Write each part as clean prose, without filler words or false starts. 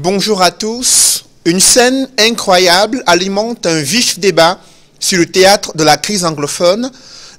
Bonjour à tous. Une scène incroyable alimente un vif débat sur le théâtre de la crise anglophone.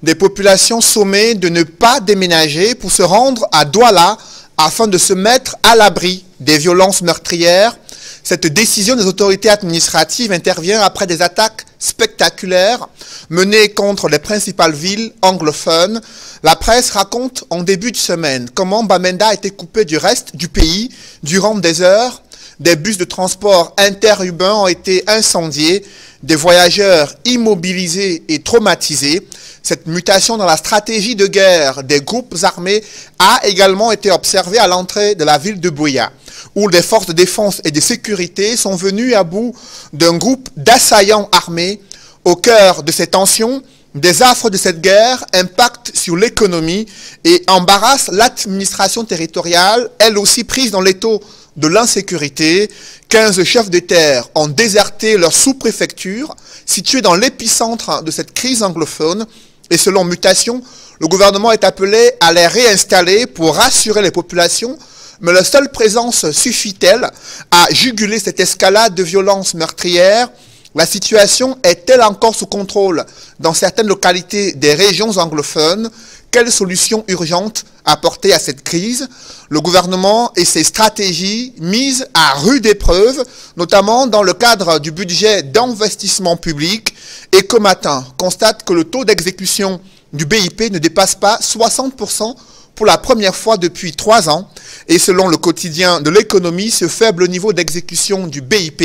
Des populations sommées de ne pas déménager pour se rendre à Douala afin de se mettre à l'abri des violences meurtrières. Cette décision des autorités administratives intervient après des attaques spectaculaires menées contre les principales villes anglophones. La presse raconte en début de semaine comment Bamenda a été coupé du reste du pays durant des heures. Des bus de transport interurbains ont été incendiés, des voyageurs immobilisés et traumatisés. Cette mutation dans la stratégie de guerre des groupes armés a également été observée à l'entrée de la ville de Buea, où les forces de défense et de sécurité sont venues à bout d'un groupe d'assaillants armés. Au cœur de ces tensions, des affres de cette guerre impactent sur l'économie et embarrassent l'administration territoriale, elle aussi prise dans l'étau de l'insécurité. 15 chefs de terre ont déserté leur sous-préfecture, située dans l'épicentre de cette crise anglophone. Et selon Mutation, le gouvernement est appelé à les réinstaller pour rassurer les populations. Mais leur seule présence suffit-elle à juguler cette escalade de violences meurtrières? La situation est-elle encore sous contrôle dans certaines localités des régions anglophones? Quelles solutions urgentes apporter à cette crise? Le gouvernement et ses stratégies mises à rude épreuve, notamment dans le cadre du budget d'investissement public. Ecomatin constate que le taux d'exécution du BIP ne dépasse pas 60% pour la première fois depuis 3 ans. Et selon le quotidien de l'économie, ce faible niveau d'exécution du BIP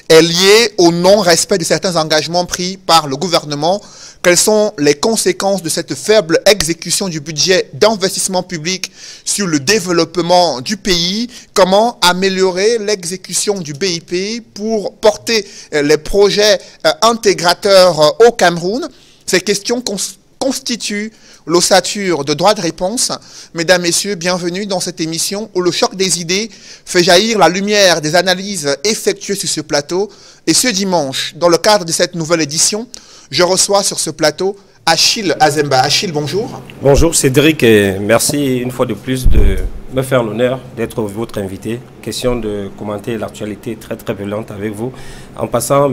est lié au non-respect de certains engagements pris par le gouvernement. Quelles sont les conséquences de cette faible exécution du budget d'investissement public sur le développement du pays? Comment améliorer l'exécution du BIP pour porter les projets intégrateurs au Cameroun? Ces questions constituent l'ossature de droit de réponse. Mesdames, Messieurs, bienvenue dans cette émission où le choc des idées fait jaillir la lumière des analyses effectuées sur ce plateau. Et ce dimanche, dans le cadre de cette nouvelle édition, je reçois sur ce plateau Achille Azemba. Achille, bonjour. Bonjour Cédric et merci une fois de plus de me faire l'honneur d'être votre invité. Question de commenter l'actualité très violente avec vous. En passant,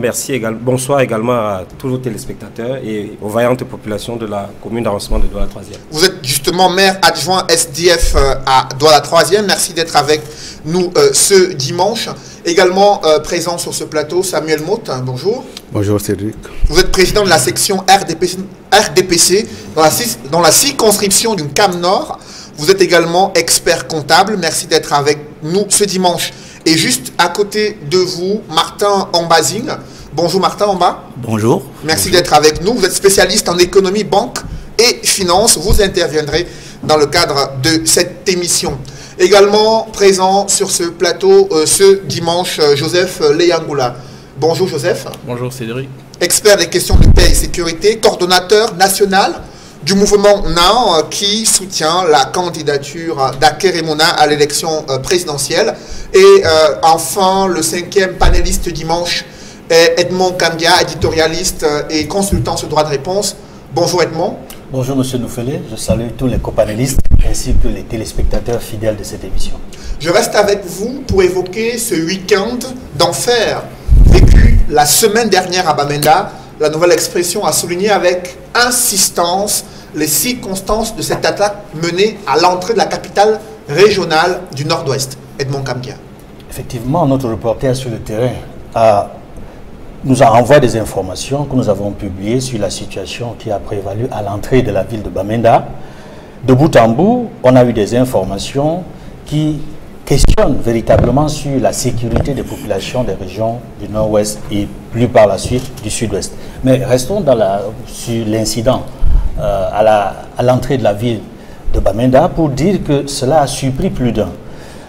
bonsoir également à tous nos téléspectateurs et aux vaillantes populations de la commune d'arrondissement de Douala 3e. Vous êtes justement maire adjoint SDF à Douala 3e. Merci d'être avec nous ce dimanche. Également présent sur ce plateau, Samuel Motte. Bonjour. Bonjour Cédric. Vous êtes président de la section RDPC dans la circonscription du CAM Nord. Vous êtes également expert comptable. Merci d'être avec nous ce dimanche. Et juste à côté de vous, Martin Ambazine. Bonjour Martin Amba. Bonjour. Merci d'être avec nous. Vous êtes spécialiste en économie, banque et finance. Vous interviendrez dans le cadre de cette émission. Également présent sur ce plateau ce dimanche, Joseph Leyangoula. Bonjour Joseph. Bonjour Cédric. Expert des questions de paix et sécurité, coordonnateur national du mouvement NAN qui soutient la candidature d'Akeremona à l'élection présidentielle. Et enfin, le 5e panéliste dimanche est Edmond Kambia, éditorialiste et consultant sur droit de réponse. Bonjour Edmond. Bonjour Monsieur Noufele, je salue tous les copanélistes ainsi que les téléspectateurs fidèles de cette émission. Je reste avec vous pour évoquer ce week-end d'enfer vécu la semaine dernière à Bamenda. La nouvelle expression a souligné avec insistance les circonstances de cette attaque menée à l'entrée de la capitale régionale du Nord-Ouest. Edmond Kambia. Effectivement, notre reporter sur le terrain nous a envoyé des informations que nous avons publiées sur la situation qui a prévalu à l'entrée de la ville de Bamenda. De bout en bout, on a eu des informations qui questionnent véritablement sur la sécurité des populations des régions du Nord-Ouest et plus par la suite du Sud-Ouest. Mais restons sur l'incident à l'entrée de la ville de Bamenda pour dire que cela a surpris plus d'un.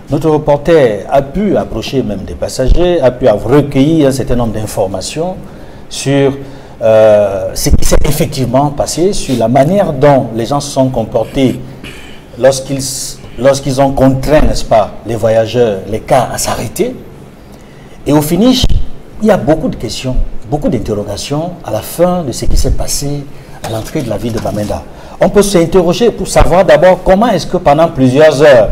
Notre reporter a pu approcher même des passagers, a pu recueillir un certain nombre d'informations sur ce qui s'est effectivement passé, sur la manière dont les gens se sont comportés lorsqu'ils ont contraint, n'est-ce pas, les voyageurs, les cas à s'arrêter. Et au finish, il y a beaucoup de questions, beaucoup d'interrogations à la fin de ce qui s'est passé à l'entrée de la ville de Bamenda. On peut s'interroger pour savoir d'abord comment est-ce que pendant plusieurs heures,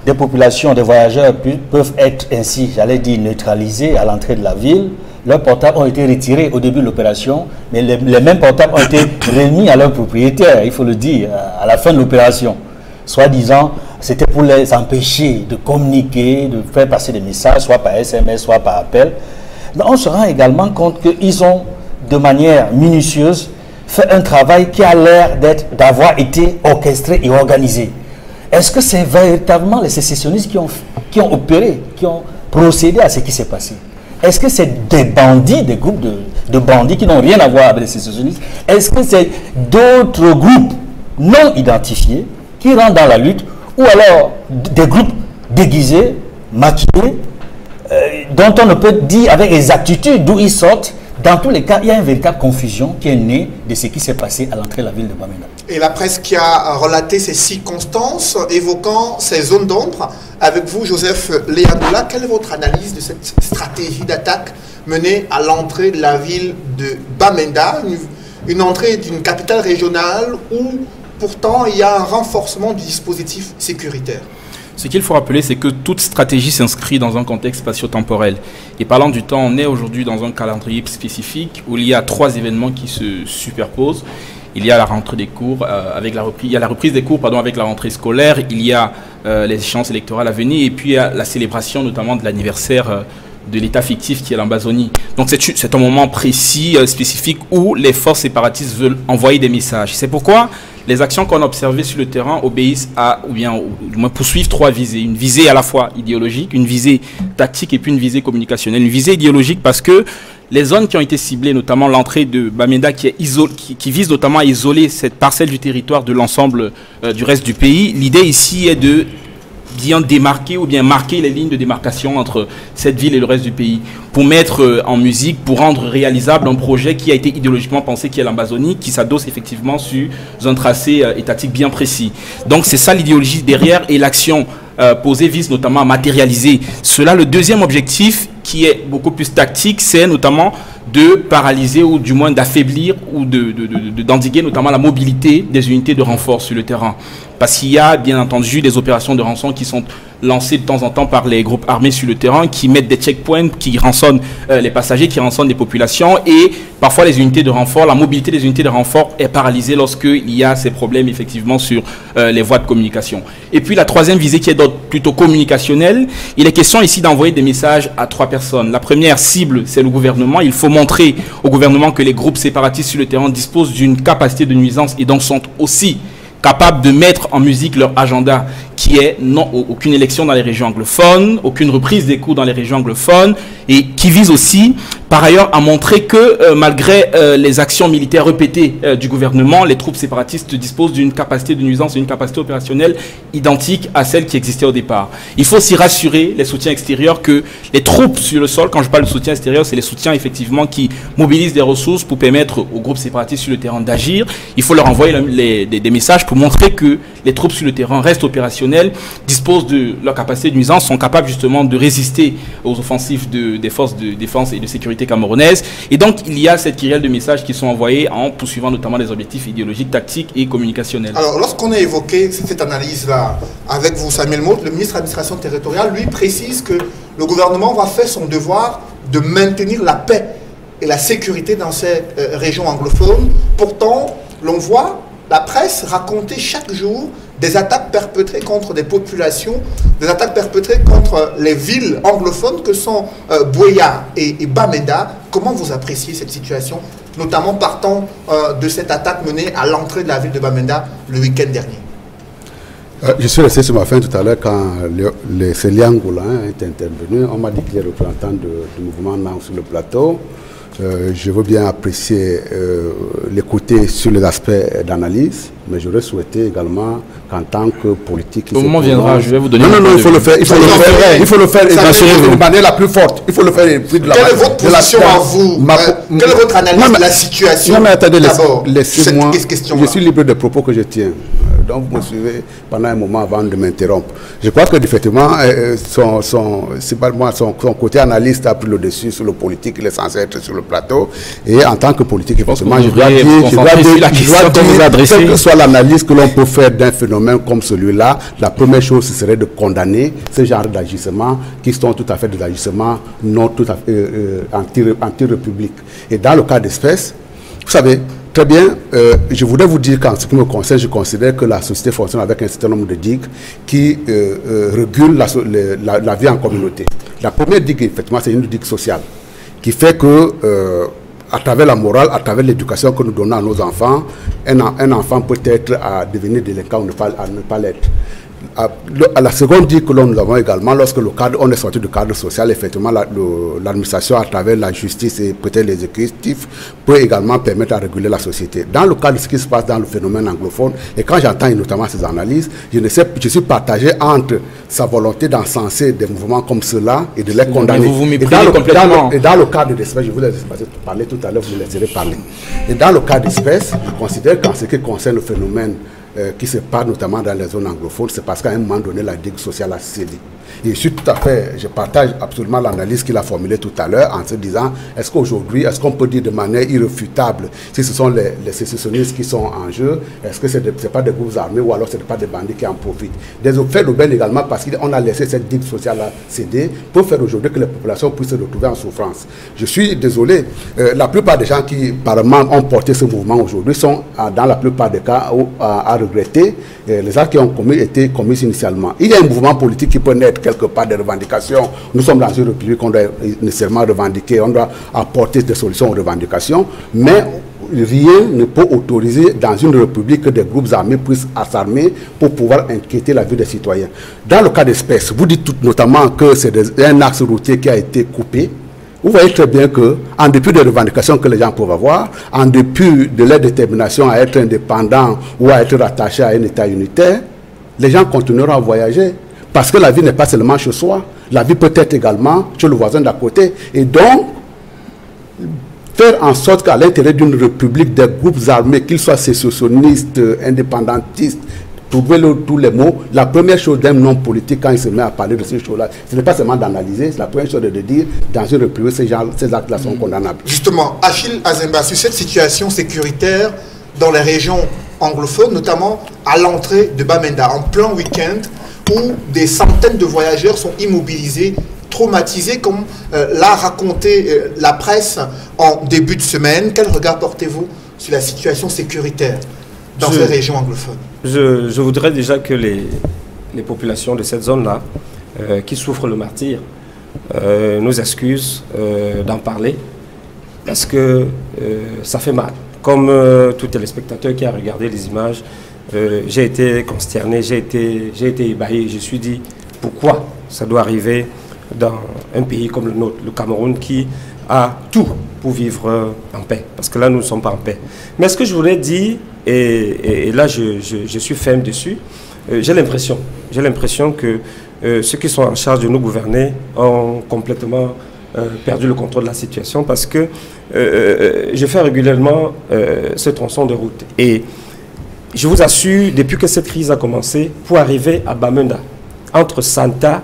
des populations, des voyageurs peuvent être ainsi, j'allais dire, neutralisés à l'entrée de la ville. Leurs portables ont été retirés au début de l'opération, mais les mêmes portables ont été remis à leurs propriétaires, il faut le dire, à la fin de l'opération. Soi-disant, c'était pour les empêcher de communiquer, de faire passer des messages, soit par SMS, soit par appel. Mais on se rend également compte qu'ils ont, de manière minutieuse, fait un travail qui a l'air d'avoir été orchestré et organisé. Est-ce que c'est véritablement les sécessionnistes qui ont opéré, qui ont procédé à ce qui s'est passé? Est-ce que c'est des bandits, des groupes de bandits qui n'ont rien à voir avec les sécessionnistes? Est-ce que c'est d'autres groupes non identifiés qui rentrent dans la lutte, ou alors des groupes déguisés, maquillés, dont on ne peut dire avec exactitude d'où ils sortent? Dans tous les cas, il y a une véritable confusion qui est née de ce qui s'est passé à l'entrée de la ville de Bamenda. Et la presse qui a relaté ces circonstances, évoquant ces zones d'ombre, avec vous, Joseph Léadoula, quelle est votre analyse de cette stratégie d'attaque menée à l'entrée de la ville de Bamenda, une entrée d'une capitale régionale où pourtant il y a un renforcement du dispositif sécuritaire? Ce qu'il faut rappeler, c'est que toute stratégie s'inscrit dans un contexte spatio-temporel. Et parlant du temps, on est aujourd'hui dans un calendrier spécifique où il y a 3 événements qui se superposent. Il y a la rentrée des cours, il y a la reprise des cours avec la rentrée scolaire, il y a les échéances électorales à venir, et puis il y a la célébration notamment de l'anniversaire de l'État fictif qui est l'Ambazonie. Donc c'est un moment précis, spécifique, où les forces séparatistes veulent envoyer des messages. C'est pourquoi les actions qu'on a observées sur le terrain obéissent à, ou du moins poursuivent 3 visées. Une visée à la fois idéologique, une visée tactique et puis une visée communicationnelle. Une visée idéologique parce que les zones qui ont été ciblées, notamment l'entrée de Bamenda qui vise notamment à isoler cette parcelle du territoire de l'ensemble du reste du pays, l'idée ici est de bien démarquer ou bien marquer les lignes de démarcation entre cette ville et le reste du pays, pour mettre en musique, pour rendre réalisable un projet qui a été idéologiquement pensé, qui est l'Ambazonie, qui s'adosse effectivement sur un tracé étatique bien précis. Donc c'est ça l'idéologie derrière, et l'action posée vise notamment à matérialiser cela. Le deuxième objectif, qui est beaucoup plus tactique, c'est notamment de paralyser ou du moins d'affaiblir ou d'endiguer notamment la mobilité des unités de renfort sur le terrain. Parce qu'il y a bien entendu des opérations de rançon qui sont lancées de temps en temps par les groupes armés sur le terrain, qui mettent des checkpoints, qui rançonnent les passagers, qui rançonnent les populations, et parfois les unités de renfort, la mobilité des unités de renfort est paralysée lorsqu'il y a ces problèmes effectivement sur les voies de communication. Et puis la troisième visée, qui est d'ordre plutôt communicationnel, il est question ici d'envoyer des messages à 3 personnes. La première cible, c'est le gouvernement. Il faut montrer au gouvernement que les groupes séparatistes sur le terrain disposent d'une capacité de nuisance et donc sont aussi capables de mettre en musique leur agenda, qui est aucune élection dans les régions anglophones, aucune reprise des cours dans les régions anglophones, et qui vise aussi, par ailleurs, à montrer que malgré les actions militaires répétées du gouvernement, les troupes séparatistes disposent d'une capacité de nuisance et une capacité opérationnelle identique à celle qui existait au départ. Il faut aussi rassurer les soutiens extérieurs que les troupes sur le sol, quand je parle de soutien extérieur, c'est les soutiens effectivement qui mobilisent des ressources pour permettre aux groupes séparatistes sur le terrain d'agir. Il faut leur envoyer des messages pour montrer que les troupes sur le terrain restent opérationnelles, disposent de leur capacité de nuisance, sont capables justement de résister aux offensives des forces de défense et de sécurité camerounaises. Et donc, il y a cette kyrielle de messages qui sont envoyés en poursuivant notamment des objectifs idéologiques, tactiques et communicationnels. Alors, lorsqu'on a évoqué cette analyse-là avec vous, Samuel Motte, le ministre de l'administration territoriale, lui précise que le gouvernement va faire son devoir de maintenir la paix et la sécurité dans ces régions anglophones. Pourtant, l'on voit la presse raconter chaque jour des attaques perpétrées contre des populations, des attaques perpétrées contre les villes anglophones que sont Buea et Bamenda. Comment vous appréciez cette situation, notamment partant de cette attaque menée à l'entrée de la ville de Bamenda le week-end dernier? Je suis resté sur ma fin tout à l'heure quand Célia Ngoulin est intervenu. On m'a dit qu'il est représentant du mouvement NAM sur le plateau. Je veux bien apprécier l'écouter sur les aspects d'analyse, mais j'aurais souhaité également qu'en tant que politique... Au moment viendra, je vais vous donner... Non, il faut le faire. Il faut le faire de manière la plus forte. Il faut le faire de la... Quelle est votre position à vous? Quelle est votre analyse de la situation? Non, mais attendez, laissez-moi... Je suis libre des propos que je tiens. donc vous me suivez pendant un moment avant de m'interrompre. Je crois que effectivement, son côté analyste a pris le dessus sur le politique, il est censé être sur le plateau. Et en tant que politique, effectivement, je dois dire, quelle que soit l'analyse que l'on peut faire d'un phénomène comme celui-là, la première chose, ce serait de condamner ce genre d'agissements qui sont tout à fait des agissements non tout à fait anti-république. Et dans le cas d'espèce, vous savez, très bien, je voudrais vous dire qu'en ce qui me concerne, je considère que la société fonctionne avec un certain nombre de digues qui régulent la vie en communauté. La première digue, effectivement, c'est une digue sociale qui fait que, à travers la morale, à travers l'éducation que nous donnons à nos enfants, un enfant peut être à devenir délinquant ou à ne pas l'être. À la seconde digue que nous avons également, lorsque on est sorti du cadre social, effectivement, l'administration, à travers la justice et peut-être l'exécutif, peut également permettre à réguler la société. Dans le cas de ce qui se passe dans le phénomène anglophone, et quand j'entends notamment ces analyses, je suis partagé entre sa volonté d'encenser des mouvements comme ceux-là et de les condamner. Vous méprisez complètement. Et dans le cas d'espèce, je vous ai parlé tout à l'heure, vous me laisserez parler. Et dans le cas d'espèce, je considère qu'en ce qui concerne le phénomène qui se passe notamment dans les zones anglophones, c'est parce qu'à un moment donné, la digue sociale a cédé. Et je partage absolument l'analyse qu'il a formulée tout à l'heure en se disant, est-ce qu'aujourd'hui, est-ce qu'on peut dire de manière irréfutable si ce sont les sécessionnistes qui sont en jeu, est-ce que ce n'est pas des groupes armés ou alors ce n'est pas des bandits qui en profitent. Des faits d'aubaine également parce qu'on a laissé cette digue sociale céder pour faire aujourd'hui que les populations puissent se retrouver en souffrance. Je suis désolé, la plupart des gens qui, apparemment, ont porté ce mouvement aujourd'hui sont, dans la plupart des cas, à regretter les actes qui ont été commis initialement. Il y a un mouvement politique qui peut naître quelque part des revendications. Nous sommes dans une république, on doit nécessairement revendiquer, on doit apporter des solutions aux revendications, mais rien ne peut autoriser dans une république que des groupes armés puissent s'armer pour pouvoir inquiéter la vie des citoyens. Dans le cas d'espèce, vous dites notamment que c'est un axe routier qui a été coupé. Vous voyez très bien que, en dépit des revendications que les gens peuvent avoir, en dépit de leur détermination à être indépendants ou à être rattachés à un État unitaire, les gens continueront à voyager. Parce que la vie n'est pas seulement chez soi, la vie peut être également chez le voisin d'à côté. Et donc, faire en sorte qu'à l'intérieur d'une république, des groupes armés, qu'ils soient sécessionnistes, indépendantistes, trouver tous les mots, la première chose d'un homme politique quand il se met à parler de ces choses-là, ce n'est pas seulement d'analyser, c'est la première chose de dire, dans une république, ces actes-là sont condamnables. Justement, Achille Azemba, sur cette situation sécuritaire dans les régions anglophones, notamment à l'entrée de Bamenda, en plein week-end, où des centaines de voyageurs sont immobilisés, traumatisés, comme l'a raconté la presse en début de semaine. Quel regard portez-vous sur la situation sécuritaire dans ces régions anglophones? Je voudrais déjà que les populations de cette zone-là, qui souffrent le martyre, nous excusent d'en parler, parce que ça fait mal. Comme tout téléspectateur qui a regardé les images, j'ai été consterné, j'ai été ébahi. Je me suis dit, pourquoi ça doit arriver dans un pays comme le nôtre, le Cameroun, qui a tout pour vivre en paix. Parce que là, nous ne sommes pas en paix. Mais ce que je voulais dire, et là, je suis ferme dessus, j'ai l'impression que ceux qui sont en charge de nous gouverner ont complètement perdu le contrôle de la situation, parce que je fais régulièrement ce tronçon de route. Et je vous assure, depuis que cette crise a commencé, pour arriver à Bamenda, entre Santa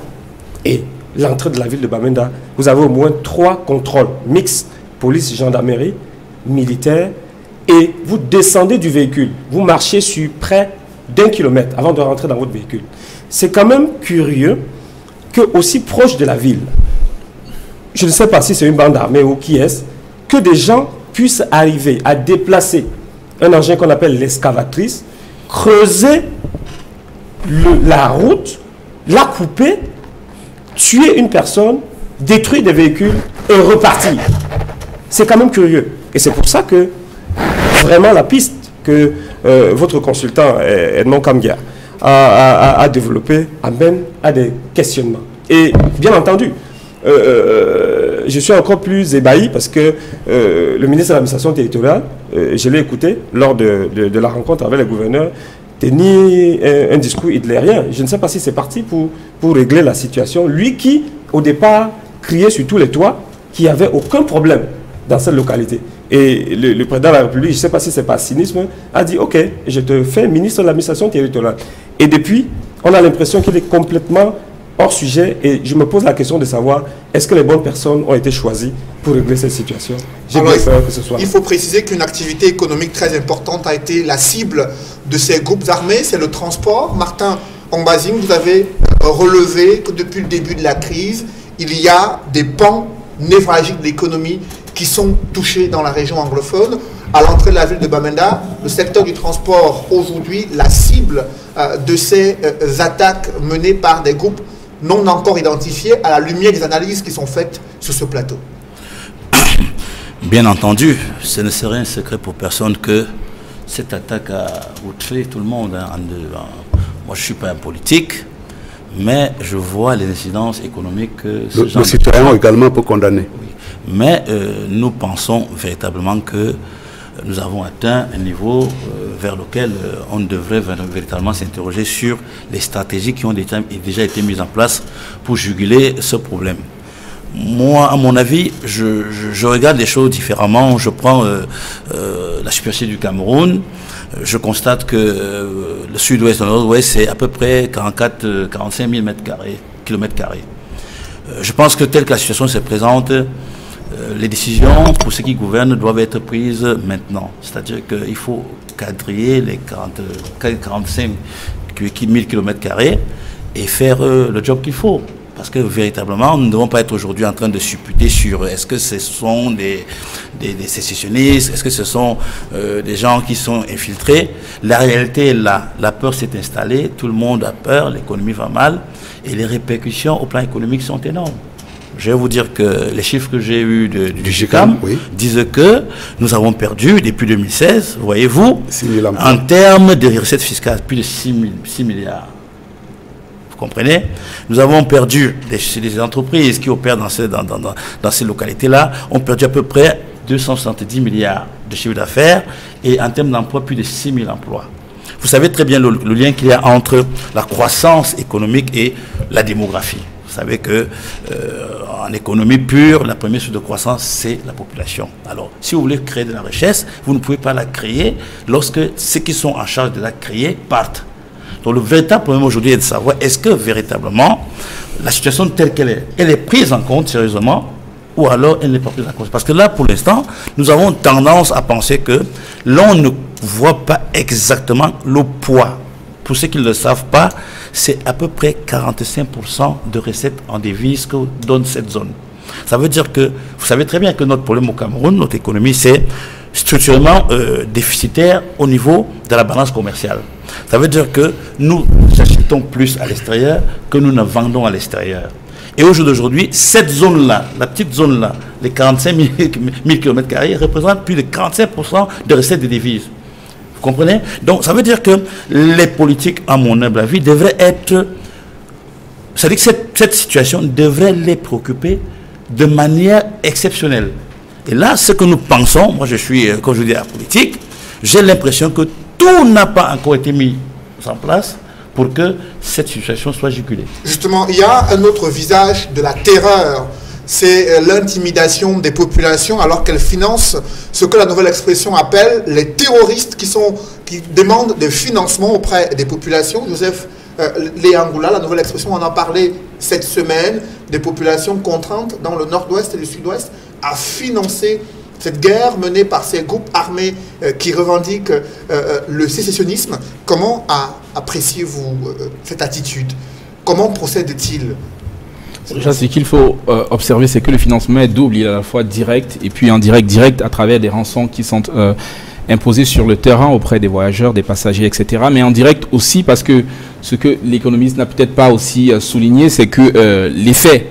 et l'entrée de la ville de Bamenda, vous avez au moins 3 contrôles mixtes, police, gendarmerie, militaire, et vous descendez du véhicule, vous marchez sur près d'1 kilomètre avant de rentrer dans votre véhicule. C'est quand même curieux que, aussi proche de la ville, je ne sais pas si c'est une bande armée ou qui est-ce, que des gens puissent arriver à déplacer un engin qu'on appelle l'excavatrice, creuser la route, la couper, tuer une personne, détruire des véhicules et repartir. C'est quand même curieux. Et c'est pour ça que vraiment la piste que votre consultant Edmond Kamgia a développée amène à des questionnements. Et bien entendu, je suis encore plus ébahi parce que le ministre de l'administration territoriale, je l'ai écouté lors de la rencontre avec les gouverneurs, tenir un discours hitlérien. Je ne sais pas si c'est parti pour régler la situation. Lui qui, au départ, criait sur tous les toits qu'il n'y avait aucun problème dans cette localité. Et le président de la République, je ne sais pas si c'est par cynisme, a dit « Ok, je te fais ministre de l'administration territoriale ». Et depuis, on a l'impression qu'il est complètement hors sujet et je me pose la question de savoir est-ce que les bonnes personnes ont été choisies pour régler cette situation. J'ai bien peur que ce soit. Il faut préciser qu'une activité économique très importante a été la cible de ces groupes armés, c'est le transport. Martin Ombazing, vous avez relevé que depuis le début de la crise, il y a des pans névralgiques de l'économie qui sont touchés dans la région anglophone. À l'entrée de la ville de Bamenda, le secteur du transport, aujourd'hui, la cible de ces attaques menées par des groupes non encore identifiés à la lumière des analyses qui sont faites sur ce plateau. Bien entendu, ce ne serait un secret pour personne que cette attaque a outré tout le monde. Moi, je ne suis pas un politique, mais je vois les incidences économiques que le citoyen également peut condamner. Oui. Mais nous pensons véritablement que nous avons atteint un niveau vers lequel on devrait véritablement s'interroger sur les stratégies qui ont déjà été mises en place pour juguler ce problème. Moi, à mon avis, je regarde les choses différemment. Je prends la superficie du Cameroun. Je constate que le sud-ouest et le nord-ouest, c'est à peu près 45 000 kilomètres carrés. Je pense que telle que la situation se présente, les décisions pour ceux qui gouvernent doivent être prises maintenant. C'est-à-dire qu'il faut quadriller les 45 000 kilomètres carrés et faire le job qu'il faut. Parce que véritablement, nous ne devons pas être aujourd'hui en train de supputer sur est-ce que ce sont des sécessionnistes, est-ce que ce sont des gens qui sont infiltrés. La réalité est là. La peur s'est installée, tout le monde a peur, l'économie va mal et les répercussions au plan économique sont énormes. Je vais vous dire que les chiffres que j'ai eus du GICAM disent que nous avons perdu depuis 2016, voyez-vous, en termes de recettes fiscales, plus de 6 milliards. Vous comprenez? Nous avons perdu des entreprises qui opèrent dans ces localités-là, ont perdu à peu près 270 milliards de chiffre d'affaires et en termes d'emploi, plus de 6 000 emplois. Vous savez très bien le lien qu'il y a entre la croissance économique et la démographie. Vous savez que en économie pure, la première source de croissance, c'est la population. Alors, si vous voulez créer de la richesse, vous ne pouvez pas la créer lorsque ceux qui sont en charge de la créer partent. Donc, le véritable problème aujourd'hui est de savoir est-ce que véritablement la situation telle qu'elle est, elle est prise en compte sérieusement ou alors elle n'est pas prise en compte. Parce que là, pour l'instant, nous avons tendance à penser que l'on ne voit pas exactement le poids. Pour ceux qui ne le savent pas, c'est à peu près 45% de recettes en devises que donne cette zone. Ça veut dire que, vous savez très bien que notre problème au Cameroun, notre économie, c'est structurellement déficitaire au niveau de la balance commerciale. Ça veut dire que nous achetons plus à l'extérieur que nous ne vendons à l'extérieur. Et au jour d'aujourd'hui, cette zone-là, la petite zone-là, les 45 000 km², représente plus de 45% de recettes de devises. Vous comprenez? Donc, ça veut dire que les politiques, à mon humble avis, devraient être... C'est-à-dire que cette situation devrait les préoccuper de manière exceptionnelle. Et là, ce que nous pensons, moi je suis, comme je dis, à la politique, j'ai l'impression que tout n'a pas encore été mis en place pour que cette situation soit jugulée. Justement, il y a un autre visage de la terreur. C'est l'intimidation des populations alors qu'elles financent ce que la nouvelle expression appelle les terroristes qui demandent des financements auprès des populations. Joseph Léangoula, la nouvelle expression, on en a parlé cette semaine, des populations contraintes dans le nord-ouest et le sud-ouest à financer cette guerre menée par ces groupes armés qui revendiquent le sécessionnisme. Comment appréciez-vous cette attitude? Comment procède-t-il? Déjà, ce qu'il faut observer, c'est que le financement est double. Il est à la fois direct et puis indirect. Direct à travers des rançons qui sont imposées sur le terrain auprès des voyageurs, des passagers, etc. Mais en direct aussi parce que ce que l'économiste n'a peut-être pas aussi souligné, c'est que l'effet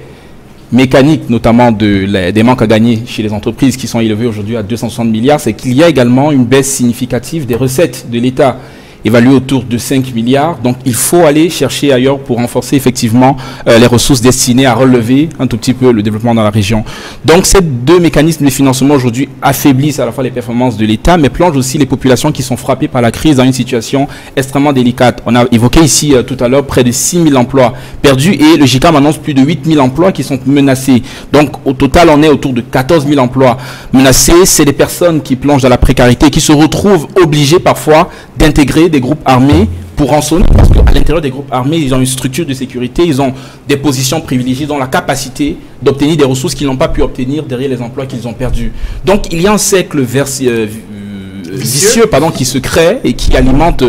mécanique, notamment des manques à gagner chez les entreprises qui sont élevés aujourd'hui à 260 milliards, c'est qu'il y a également une baisse significative des recettes de l'État. évalué autour de 5 milliards. Donc il faut aller chercher ailleurs pour renforcer effectivement les ressources destinées à relever un tout petit peu le développement dans la région. Donc ces deux mécanismes de financement aujourd'hui affaiblissent à la fois les performances de l'État, mais plongent aussi les populations qui sont frappées par la crise dans une situation extrêmement délicate. On a évoqué ici tout à l'heure près de 6 000 emplois perdus et le GICAM annonce plus de 8 000 emplois qui sont menacés. Donc au total, on est autour de 14 000 emplois menacés. C'est des personnes qui plongent dans la précarité, qui se retrouvent obligées parfois d'intégrer des groupes armés pour rançonner, parce qu'à l'intérieur des groupes armés, ils ont une structure de sécurité, ils ont des positions privilégiées, ils ont la capacité d'obtenir des ressources qu'ils n'ont pas pu obtenir derrière les emplois qu'ils ont perdus. Donc il y a un cercle vicieux qui se crée et qui alimente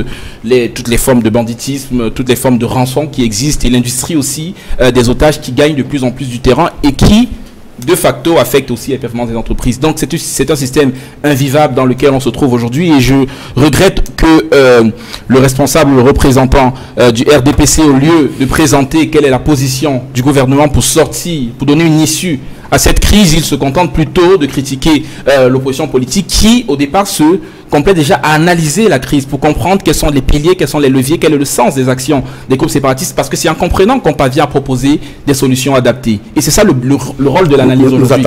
toutes les formes de banditisme, toutes les formes de rançon qui existent, et l'industrie aussi des otages qui gagnent de plus en plus du terrain et qui de facto affecte aussi les performances des entreprises. Donc c'est un système invivable dans lequel on se trouve aujourd'hui, et je regrette que le responsable, le représentant du RDPC, au lieu de présenter quelle est la position du gouvernement pour sortir, pour donner une issue à cette crise, il se contente plutôt de critiquer l'opposition politique qui, au départ, se complète déjà à analyser la crise pour comprendre quels sont les piliers, quels sont les leviers, quel est le sens des actions des groupes séparatistes, parce que c'est en comprenant qu'on parvient à proposer des solutions adaptées. Et c'est ça le rôle de l'analyse aujourd'hui.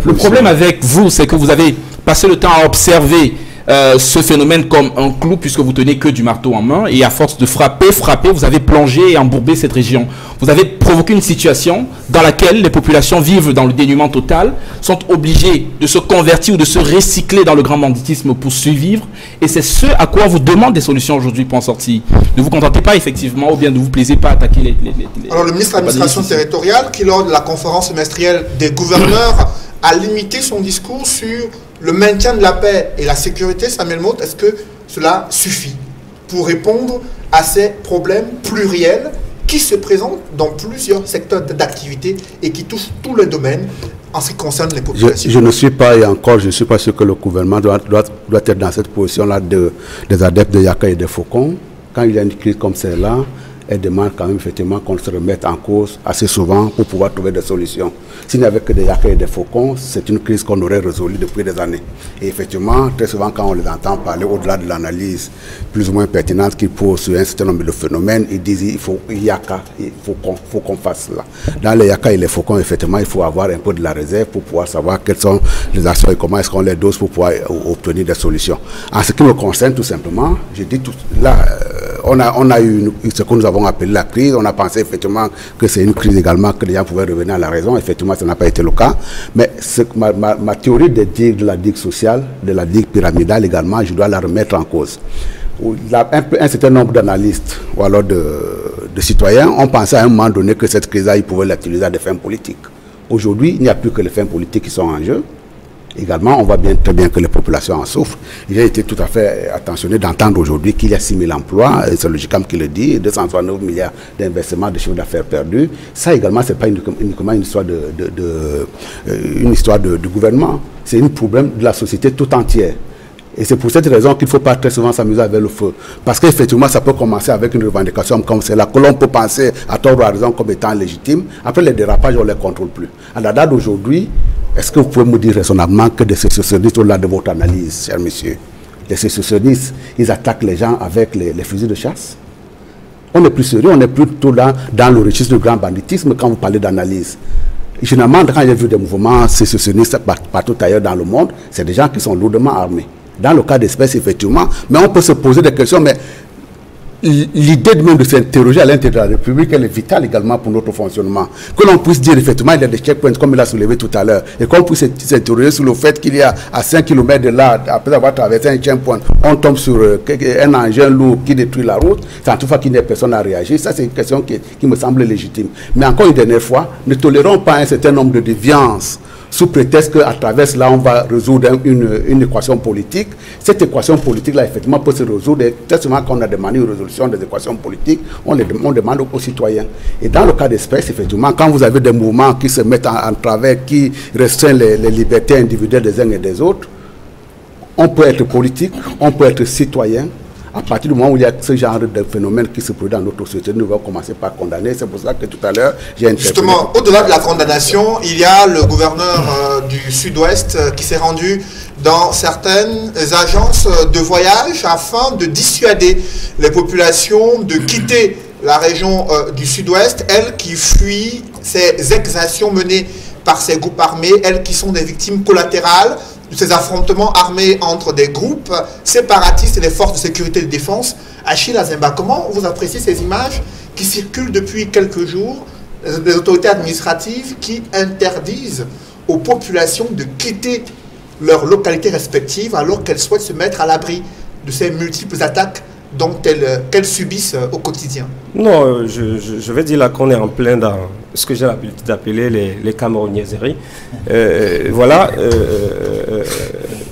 Le problème avec vous, c'est que vous avez passé le temps à observer ce phénomène comme un clou, puisque vous tenez que du marteau en main, et à force de frapper, vous avez plongé et embourbé cette région. Vous avez provoqué une situation dans laquelle les populations vivent dans le dénuement total, sont obligées de se convertir ou de se recycler dans le grand banditisme pour survivre, et c'est ce à quoi vous demande des solutions aujourd'hui pour en sortir. Ne vous contentez pas effectivement, ou bien ne vous plaisez pas à attaquer les Alors le ministre de l'administration territoriale, qui lors de la conférence semestrielle des gouverneurs a limité son discours sur le maintien de la paix et la sécurité, Samuel Motte, est-ce que cela suffit pour répondre à ces problèmes pluriels qui se présentent dans plusieurs secteurs d'activité et qui touchent tous les domaines en ce qui concerne les populations? Je ne suis pas, et encore, je ne suis pas sûr que le gouvernement doit être dans cette position-là des adeptes de Yaka et des Faucons. Quand il y a une crise comme celle-là, elle demande quand même effectivement qu'on se remette en cause assez souvent pour pouvoir trouver des solutions. S'il n'y avait que des Yaka et des Faucons, c'est une crise qu'on aurait résolue depuis des années. Et effectivement, très souvent quand on les entend parler au-delà de l'analyse plus ou moins pertinente qu'ils posent sur un certain nombre de phénomènes, ils disent il faut Yaka, il faut qu'on fasse cela. Dans les Yaka et les Faucons, effectivement, il faut avoir un peu de la réserve pour pouvoir savoir quelles sont les actions et comment est-ce qu'on les dose pour pouvoir obtenir des solutions. En ce qui me concerne, tout simplement, je dis tout là, on a eu ce que nous avons appelé la crise. On a pensé effectivement que c'est une crise également, que les gens pouvaient revenir à la raison. Effectivement, ça n'a pas été le cas. Mais ma théorie de la digue sociale, de la digue pyramidale également, je dois la remettre en cause. Un certain nombre d'analystes ou alors de citoyens ont pensé à un moment donné que cette crise-là, ils pouvaient l'utiliser à des fins politiques. Aujourd'hui, il n'y a plus que les fins politiques qui sont en jeu. Également, on voit très bien que les populations en souffrent. Il a été tout à fait attentionné d'entendre aujourd'hui qu'il y a 6 000 emplois, c'est le GICAM qui le dit, 269 milliards d'investissements de chiffre d'affaires perdus. Ça également, ce n'est pas uniquement une histoire de gouvernement, c'est un problème de la société tout entière. Et c'est pour cette raison qu'il ne faut pas très souvent s'amuser avec le feu. Parce qu'effectivement, ça peut commencer avec une revendication comme celle-là, que l'on peut penser à tort ou à raison comme étant légitime. Après les dérapages, on ne les contrôle plus. À la date d'aujourd'hui, est-ce que vous pouvez me dire raisonnablement que des sécessionnistes, au-delà de votre analyse, cher monsieur, les sécessionnistes, ils attaquent les gens avec les fusils de chasse? On est plus sérieux, on est plutôt là dans le registre du grand banditisme quand vous parlez d'analyse. Généralement, quand j'ai vu des mouvements sécessionnistes partout ailleurs dans le monde, c'est des gens qui sont lourdement armés. Dans le cas d'espèce, effectivement, mais on peut se poser des questions, mais l'idée même de s'interroger à l'intérieur de la République, elle est vitale également pour notre fonctionnement. Que l'on puisse dire, effectivement, il y a des checkpoints, comme il a soulevé tout à l'heure, et qu'on puisse s'interroger sur le fait qu'il y a à 5 km de là, après avoir traversé un checkpoint, on tombe sur un engin lourd qui détruit la route, sans toutefois qu'il n'y ait personne à réagir. Ça, c'est une question qui me semble légitime. Mais encore une dernière fois, ne tolérons pas un certain nombre de déviances sous prétexte qu'à travers cela, on va résoudre une équation politique. Cette équation politique-là, effectivement, peut se résoudre. Et très souvent, quand on a demandé une résolution des équations politiques, on demande aux citoyens. Et dans le cas d'espèce, effectivement, quand vous avez des mouvements qui se mettent en travers, qui restreignent les libertés individuelles des uns et des autres, on peut être politique, on peut être citoyen, à partir du moment où il y a ce genre de phénomène qui se produit dans notre société, nous devons commencer par condamner. C'est pour ça que tout à l'heure, j'ai interpellé. Justement, au-delà de la condamnation, il y a le gouverneur du Sud-Ouest qui s'est rendu dans certaines agences de voyage afin de dissuader les populations de quitter la région du Sud-Ouest, elles qui fuient ces exactions menées par ces groupes armés, elles qui sont des victimes collatérales de ces affrontements armés entre des groupes séparatistes et les forces de sécurité et de défense. Achille Azemba, comment vous appréciez ces images qui circulent depuis quelques jours, des autorités administratives qui interdisent aux populations de quitter leurs localités respectives alors qu'elles souhaitent se mettre à l'abri de ces multiples attaques dont qu'elles subissent au quotidien? Non, je vais dire là qu'on est en plein dans ce que j'ai l'habitude d'appeler les camerounaiseries. Voilà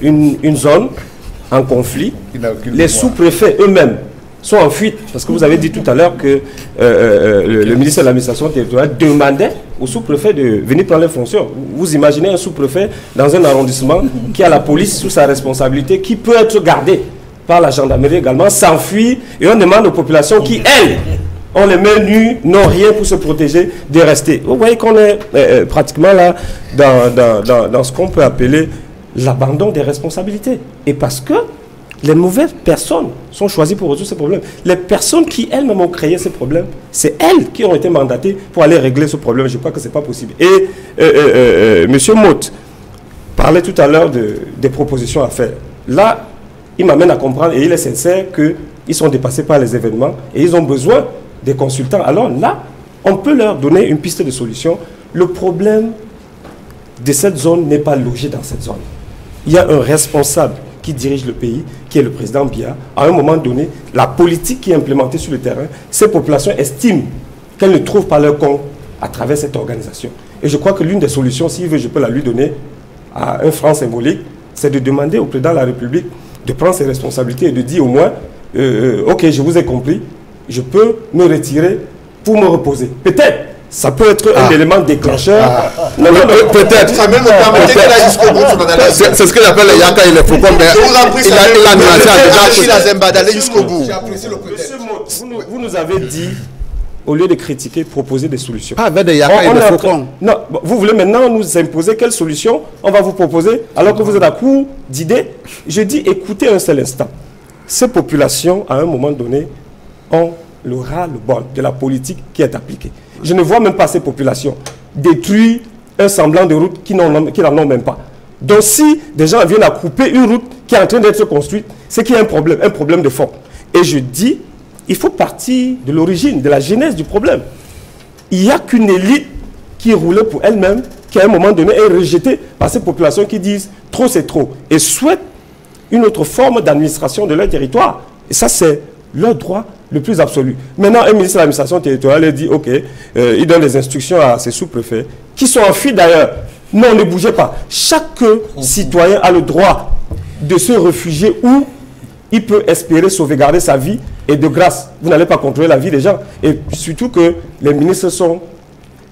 une zone en conflit. Les sous-préfets eux-mêmes sont en fuite, parce que vous avez dit tout à l'heure que le ministre de l'administration territoriale demandait aux sous-préfets de venir prendre les fonctions. Vous imaginez un sous-préfet dans un arrondissement qui a la police sous sa responsabilité, qui peut être gardé par la gendarmerie également, s'enfuit, et on demande aux populations qui, elles, ont les mains nues, n'ont rien pour se protéger, de rester. Vous voyez qu'on est pratiquement là dans ce qu'on peut appeler l'abandon des responsabilités. Et parce que les mauvaises personnes sont choisies pour résoudre ces problèmes. Les personnes qui elles-mêmes ont créé ces problèmes, c'est elles qui ont été mandatées pour aller régler ce problème. Je crois que ce n'est pas possible. Et M. Motte parlait tout à l'heure des propositions à faire. Là, il m'amène à comprendre, et il est sincère, qu'ils sont dépassés par les événements et ils ont besoin des consultants. Alors là, on peut leur donner une piste de solution. Le problème de cette zone n'est pas logé dans cette zone. Il y a un responsable qui dirige le pays, qui est le président Biya. À un moment donné, la politique qui est implémentée sur le terrain, ces populations estiment qu'elles ne trouvent pas leur compte à travers cette organisation. Et je crois que l'une des solutions, s'il veut, je peux la lui donner à un franc symbolique, c'est de demander au président de la République de prendre ses responsabilités et de dire au moins, ok, je vous ai compris, je peux me retirer pour me reposer. Peut-être, ça peut être un élément déclencheur. Peut-être. Samuel me permettez qu'elle aille jusqu'au bout de son analyse. C'est ce que j'appelle les Yaka et les Foucault, mais il a nuancé Achille Azemba d'aller jusqu'au bout. Vous nous avez dit, au lieu de critiquer, proposer des solutions. Pas avec des Yaka et des Foucault. Non, vous voulez maintenant nous imposer quelle solution on va vous proposer alors que vous êtes à court d'idées? Je dis, écoutez un seul instant. Ces populations, à un moment donné, ont le ras-le-bol de la politique qui est appliquée. Je ne vois même pas ces populations détruire un semblant de route qui n'en ont même pas. Donc si des gens viennent à couper une route qui est en train d'être construite, c'est qu'il y a un problème de fond. Et je dis, il faut partir de l'origine, de la genèse du problème. Il n'y a qu'une élite qui roulait pour elle-même, qui à un moment donné est rejetée par ces populations qui disent trop c'est trop et souhaitent une autre forme d'administration de leur territoire. Et ça, c'est leur droit le plus absolu. Maintenant, un ministre de l'administration territoriale dit, ok, il donne des instructions à ses sous-préfets, qui sont en fuite d'ailleurs. Non, ne bougez pas. Chaque citoyen a le droit de se réfugier où il peut espérer sauvegarder sa vie. Et de grâce, vous n'allez pas contrôler la vie des gens. Et surtout que les ministres sont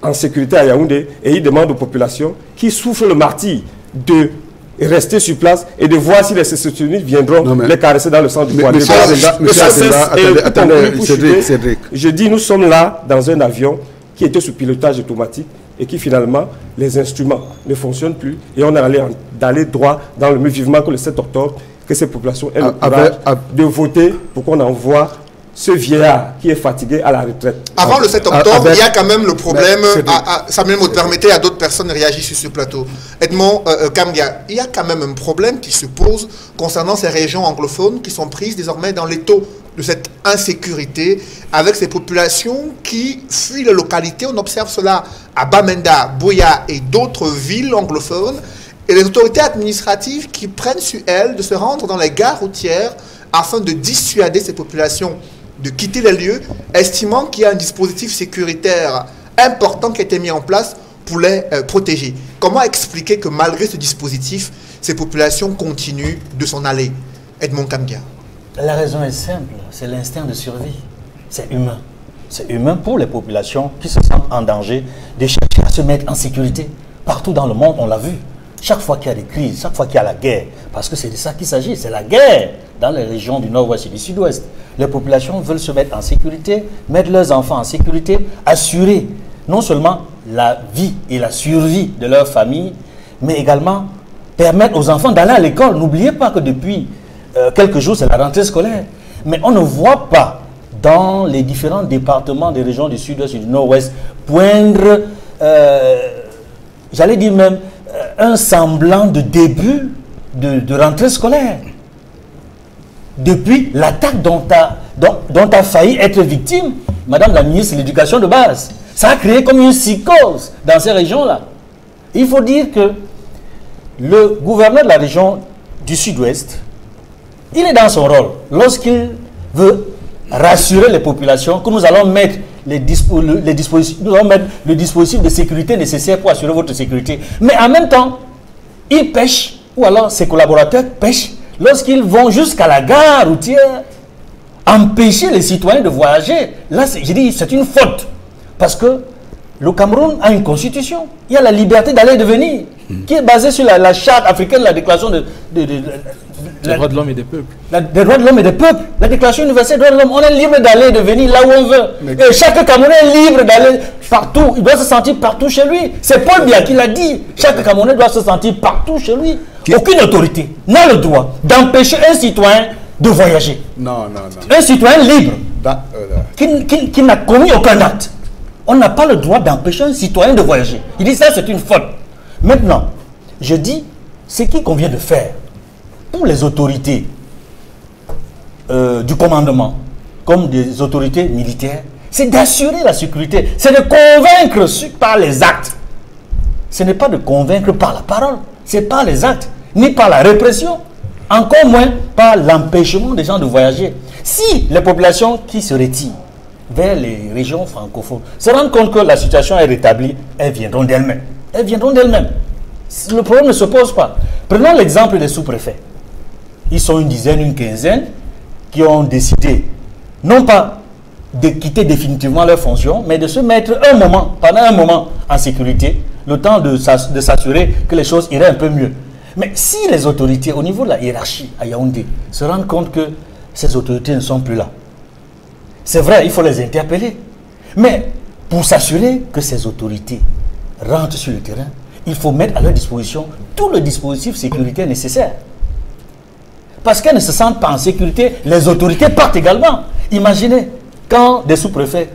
en sécurité à Yaoundé et ils demandent aux populations qui souffrent le martyre de rester sur place et de voir si les sécessionnistes viendront les caresser dans le sens du poignet. Cédric. Je dis, nous sommes là dans un avion qui était sous pilotage automatique et qui finalement, les instruments ne fonctionnent plus et on est allé droit dans le mieux vivement que le 7 octobre, que ces populations aient le courage de voter pour qu'on envoie ce vieillard qui est fatigué à la retraite. Avant le 7 octobre, il y a quand même le problème, Samuel me permettez, à d'autres personnes réagissent sur ce plateau. Edmond Kamgia, il y a quand même un problème qui se pose concernant ces régions anglophones qui sont prises désormais dans l'étau de cette insécurité avec ces populations qui fuient les localités. On observe cela à Bamenda, Buea et d'autres villes anglophones. Et les autorités administratives qui prennent sur elles de se rendre dans les gares routières afin de dissuader ces populations de quitter les lieux, estimant qu'il y a un dispositif sécuritaire important qui a été mis en place pour les protéger. Comment expliquer que malgré ce dispositif, ces populations continuent de s'en aller? Edmond Kamgia. La raison est simple, c'est l'instinct de survie. C'est humain. C'est humain pour les populations qui se sentent en danger de chercher à se mettre en sécurité. Partout dans le monde, on l'a vu. chaque fois qu'il y a des crises, chaque fois qu'il y a la guerre, parce que c'est de ça qu'il s'agit, c'est la guerre dans les régions du nord-ouest et du sud-ouest. Les populations veulent se mettre en sécurité, mettre leurs enfants en sécurité, assurer non seulement la vie et la survie de leur famille, mais également permettre aux enfants d'aller à l'école. N'oubliez pas que depuis quelques jours, c'est la rentrée scolaire. Mais on ne voit pas dans les différents départements des régions du sud-ouest et du nord-ouest poindre, j'allais dire même, un semblant de début de rentrée scolaire. Depuis l'attaque dont a failli être victime, Madame la ministre de l'Éducation de base. Ça a créé comme une psychose dans ces régions-là. Il faut dire que le gouverneur de la région du sud-ouest, il est dans son rôle lorsqu'il veut rassurer les populations que nous allons mettre le dispositif de sécurité nécessaire pour assurer votre sécurité. Mais en même temps, il pêche, ou alors ses collaborateurs pêchent, lorsqu'ils vont jusqu'à la gare routière, empêcher les citoyens de voyager. Là, je dis, c'est une faute. Parce que le Cameroun a une constitution. Il y a la liberté d'aller et de venir, qui est basée sur la charte africaine, la déclaration des droits de l'homme et des peuples. Des droits de l'homme et des peuples. La déclaration universelle des droits de l'homme. On est libre d'aller et de venir là où on veut. Et chaque Camerounais est libre d'aller partout. Il doit se sentir partout chez lui. C'est Paul Biya qui l'a dit. Chaque Camerounais doit se sentir partout chez lui. Aucune autorité n'a le droit d'empêcher un citoyen de voyager. Non. Un citoyen libre qui n'a commis aucun acte. On n'a pas le droit d'empêcher un citoyen de voyager. Il dit ça, c'est une faute. Maintenant, je dis ce qu'il convient de faire pour les autorités du commandement, comme des autorités militaires, c'est d'assurer la sécurité, c'est de convaincre par les actes. Ce n'est pas de convaincre par la parole, c'est par les actes, ni par la répression, encore moins par l'empêchement des gens de voyager. Si les populations qui se retirent vers les régions francophones se rendent compte que la situation est rétablie, elles viendront d'elles-mêmes. Elles viendront d'elles-mêmes. Le problème ne se pose pas. Prenons l'exemple des sous-préfets. Ils sont une dizaine, une quinzaine qui ont décidé, non pas de quitter définitivement leurs fonctions, mais de se mettre pendant un moment en sécurité, le temps de s'assurer que les choses iraient un peu mieux. Mais si les autorités, au niveau de la hiérarchie à Yaoundé, se rendent compte que ces autorités ne sont plus là, c'est vrai, il faut les interpeller. Mais pour s'assurer que ces autorités rentrent sur le terrain, il faut mettre à leur disposition tout le dispositif sécuritaire nécessaire. Parce qu'elles ne se sentent pas en sécurité, les autorités partent également. Imaginez, quand des sous-préfets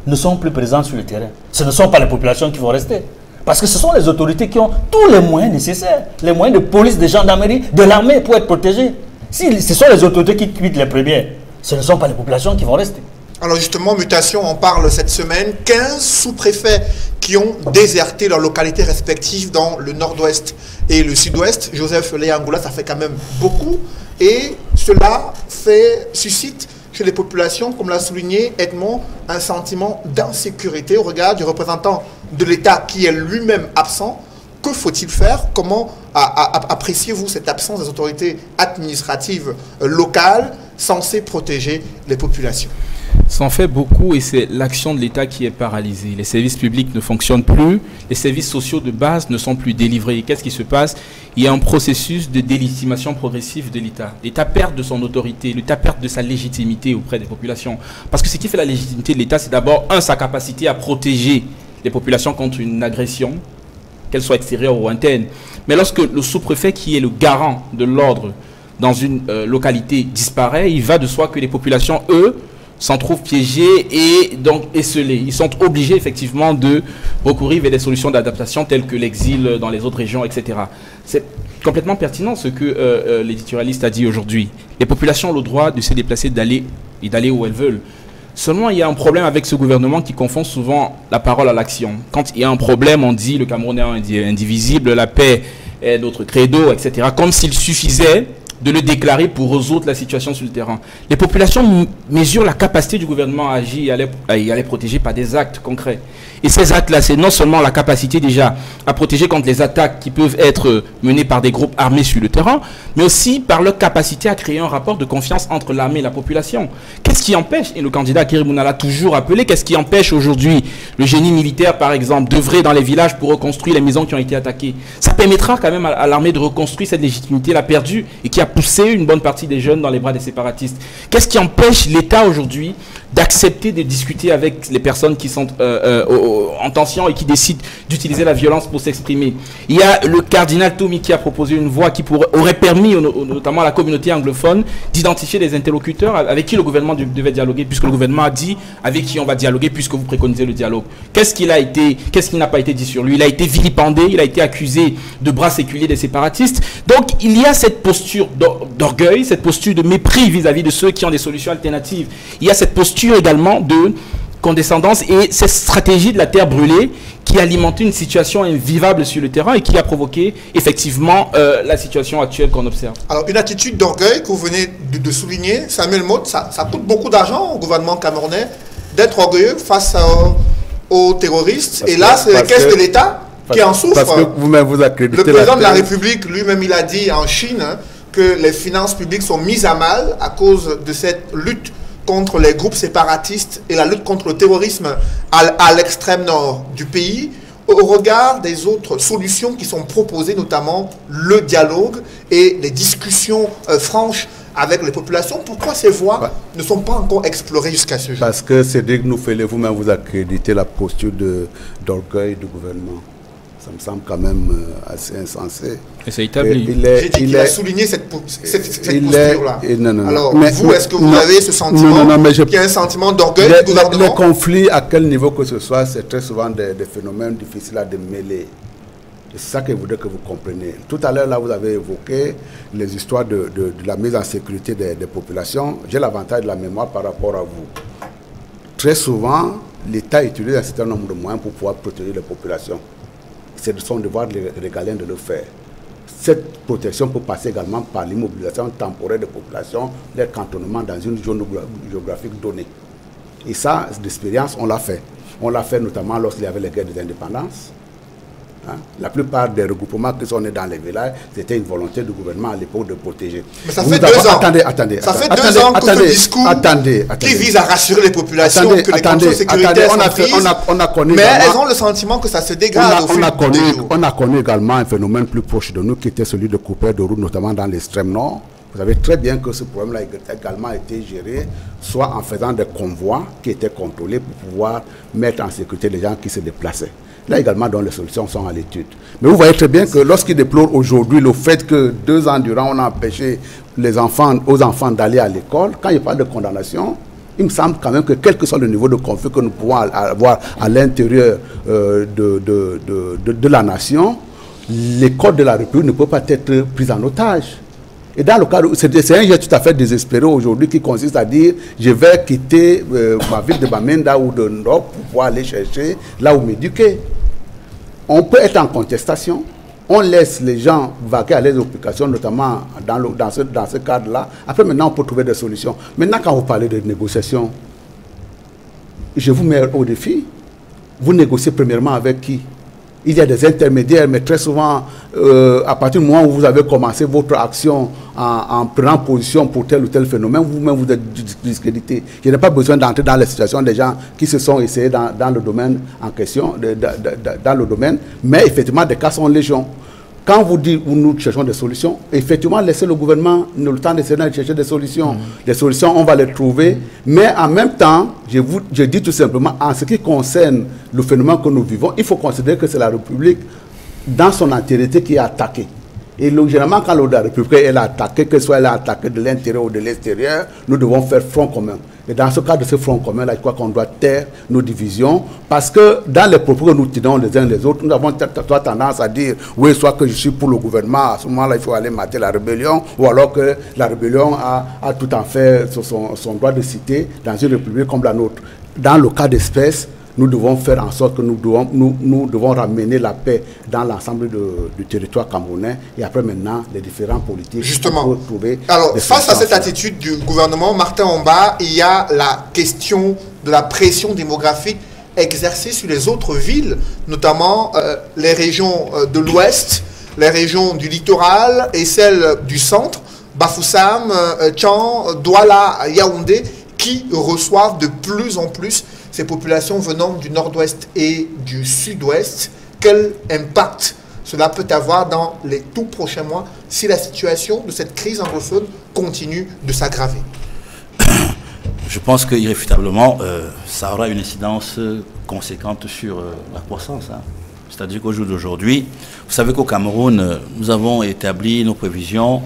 ne sont plus présents sur le terrain, ce ne sont pas les populations qui vont rester. Parce que ce sont les autorités qui ont tous les moyens nécessaires, les moyens de police, de gendarmerie, de l'armée pour être protégés. Si ce sont les autorités qui quittent les premières, ce ne sont pas les populations qui vont rester. Alors justement, mutation, on parle cette semaine, 15 sous-préfets qui ont déserté leurs localités respectives dans le nord-ouest et le sud-ouest. Joseph Léangoula, ça fait quand même beaucoup. Et cela suscite chez les populations, comme l'a souligné Edmond, un sentiment d'insécurité au regard du représentant de l'État qui est lui-même absent. Que faut-il faire? Comment appréciez-vous cette absence des autorités administratives locales censées protéger les populations? Ça en fait beaucoup et c'est l'action de l'État qui est paralysée. Les services publics ne fonctionnent plus, les services sociaux de base ne sont plus délivrés. Qu'est-ce qui se passe? Il y a un processus de délégitimation progressive de l'État. L'État perd de son autorité, l'État perd de sa légitimité auprès des populations. Parce que ce qui fait la légitimité de l'État, c'est d'abord, sa capacité à protéger les populations contre une agression, qu'elle soit extérieure ou interne. Mais lorsque le sous-préfet, qui est le garant de l'ordre dans une localité, disparaît, il va de soi que les populations, eux, s'en trouvent piégés et donc esselés. Ils sont obligés effectivement de recourir vers des solutions d'adaptation telles que l'exil dans les autres régions, etc. C'est complètement pertinent ce que l'éditorialiste a dit aujourd'hui. Les populations ont le droit de se déplacer, d'aller où elles veulent. Seulement, il y a un problème avec ce gouvernement qui confond souvent la parole à l'action. Quand il y a un problème, on dit le Cameroun est indivisible, la paix est notre credo, etc. Comme s'il suffisait de le déclarer pour résoudre la situation sur le terrain. Les populations mesurent la capacité du gouvernement à agir et à les protéger par des actes concrets. Et ces actes-là, c'est non seulement la capacité déjà à protéger contre les attaques qui peuvent être menées par des groupes armés sur le terrain, mais aussi par leur capacité à créer un rapport de confiance entre l'armée et la population. Qu'est-ce qui empêche, et le candidat Kérimouna l'a toujours appelé, qu'est-ce qui empêche aujourd'hui le génie militaire, par exemple, d'œuvrer dans les villages pour reconstruire les maisons qui ont été attaquées? Ça permettra quand même à l'armée de reconstruire cette légitimité, la perdue, et qui a poussé une bonne partie des jeunes dans les bras des séparatistes. Qu'est-ce qui empêche l'État aujourd'hui d'accepter de discuter avec les personnes qui sont en tension et qui décident d'utiliser la violence pour s'exprimer? Il y a le cardinal Tomi qui a proposé une voie qui aurait permis, notamment à la communauté anglophone, d'identifier des interlocuteurs avec qui le gouvernement devait dialoguer, puisque le gouvernement a dit avec qui on va dialoguer, puisque vous préconisez le dialogue. Qu'est-ce qui n'a pas été dit sur lui? Il a été vilipendé, il a été accusé de bras séculiers des séparatistes. Donc il y a cette posture d'orgueil, cette posture de mépris vis-à-vis de ceux qui ont des solutions alternatives. Il y a cette posture également de condescendance et cette stratégie de la terre brûlée qui alimente une situation invivable sur le terrain et qui a provoqué effectivement la situation actuelle qu'on observe. Alors une attitude d'orgueil que vous venez de souligner, Samuel Motte, ça coûte beaucoup d'argent au gouvernement camerounais d'être orgueilleux face aux terroristes. Et là, c'est la caisse de l'État qui en souffre. Parce que vous-même vous accréditez. Le président de la République lui-même, il a dit en Chine que les finances publiques sont mises à mal à cause de cette lutte contre les groupes séparatistes et la lutte contre le terrorisme à l'extrême nord du pays, au regard des autres solutions qui sont proposées, notamment le dialogue et les discussions franches avec les populations. Pourquoi ces voies ne sont pas encore explorées jusqu'à ce jour? Parce que Cédric Noufélé, vous-même vous accréditez la posture d'orgueil du gouvernement. Ça me semble quand même assez insensé. Et c'est établi. Il a souligné cette posture-là. Alors, vous, est-ce que vous avez ce sentiment qu'il y a un sentiment d'orgueil du gouvernement? Les conflits, à quel niveau que ce soit, c'est très souvent des phénomènes difficiles à démêler. C'est ça que je voudrais que vous compreniez. Tout à l'heure, là, vous avez évoqué les histoires de la mise en sécurité des populations. J'ai l'avantage de la mémoire par rapport à vous. Très souvent, l'État utilise un certain nombre de moyens pour pouvoir protéger les populations. C'est de son devoir régalien de le faire. Cette protection peut passer également par l'immobilisation temporaire des populations, leur cantonnement dans une zone géographique donnée. Et ça, d'expérience, on l'a fait. On l'a fait notamment lorsqu'il y avait les guerres des indépendances. La plupart des regroupements qui sont nés dans les villages, c'était une volonté du gouvernement à l'époque de protéger. Mais ça fait 2 ans. Ça fait 2 ans que ce discours qui vise à rassurer les populations, que les conditions sécuritaires sont prises, mais elles ont le sentiment que ça se dégrade au fil des jours. On a connu également un phénomène plus proche de nous qui était celui de coupeurs de route, notamment dans l'extrême nord. Vous savez très bien que ce problème-là a également été géré, soit en faisant des convois qui étaient contrôlés pour pouvoir mettre en sécurité les gens qui se déplaçaient. Là également, dont les solutions sont à l'étude. Mais vous voyez très bien que lorsqu'ils déplorent aujourd'hui le fait que 2 ans durant, on a empêché aux enfants d'aller à l'école, quand il parle de condamnation, il me semble quand même que quel que soit le niveau de conflit que nous pouvons avoir à l'intérieur de la nation, l'école de la République ne peut pas être prise en otage. Et dans le cas, c'est un geste tout à fait désespéré aujourd'hui qui consiste à dire je vais quitter ma ville de Bamenda ou de Ndop pour pouvoir aller chercher là où m'éduquer. On peut être en contestation, on laisse les gens vaquer à leurs occupations, notamment dans ce cadre-là. Après, maintenant, on peut trouver des solutions. Maintenant, quand vous parlez de négociation, je vous mets au défi. Vous négociez premièrement avec qui? Il y a des intermédiaires, mais très souvent, à partir du moment où vous avez commencé votre action en prenant position pour tel ou tel phénomène, vous-même vous êtes discrédité. Je n'ai pas besoin d'entrer dans la situation des gens qui se sont essayés dans le domaine en question, dans le domaine, mais effectivement, des cas sont légion. Quand vous dites nous cherchons des solutions, effectivement, laissez le gouvernement le temps d'essayer de chercher des solutions. Les solutions, on va les trouver. Mais en même temps, je dis tout simplement, en ce qui concerne le phénomène que nous vivons, il faut considérer que c'est la République dans son entièreté qui est attaquée. Et généralement, quand la République est attaquée, que ce soit elle est attaquée de l'intérieur ou de l'extérieur, nous devons faire front commun. Et dans ce cas de ce front commun-là, je crois qu'on doit taire nos divisions, parce que dans les propos que nous tenons les uns les autres, nous avons tendance à dire, oui, soit que je suis pour le gouvernement, à ce moment-là, il faut aller mater la rébellion, ou alors que la rébellion a tout en fait son droit de citer dans une république comme la nôtre. Dans le cas d'espèce, nous devons faire en sorte que nous devons ramener la paix dans l'ensemble du territoire camerounais et après maintenant les différents politiques. Justement. Trouver alors, face à cette attitude du gouvernement Martin Omba, il y a la question de la pression démographique exercée sur les autres villes, notamment les régions de l'Ouest, les régions du littoral et celles du centre, Bafoussam, Tchan, Douala, Yaoundé, qui reçoivent de plus en plus ces populations venant du nord-ouest et du sud-ouest. Quel impact cela peut avoir dans les tout prochains mois si la situation de cette crise anglophone continue de s'aggraver? Je pense qu'irréfutablement, ça aura une incidence conséquente sur la croissance. Hein. C'est-à-dire qu'au jour d'aujourd'hui, vous savez qu'au Cameroun, nous avons établi nos prévisions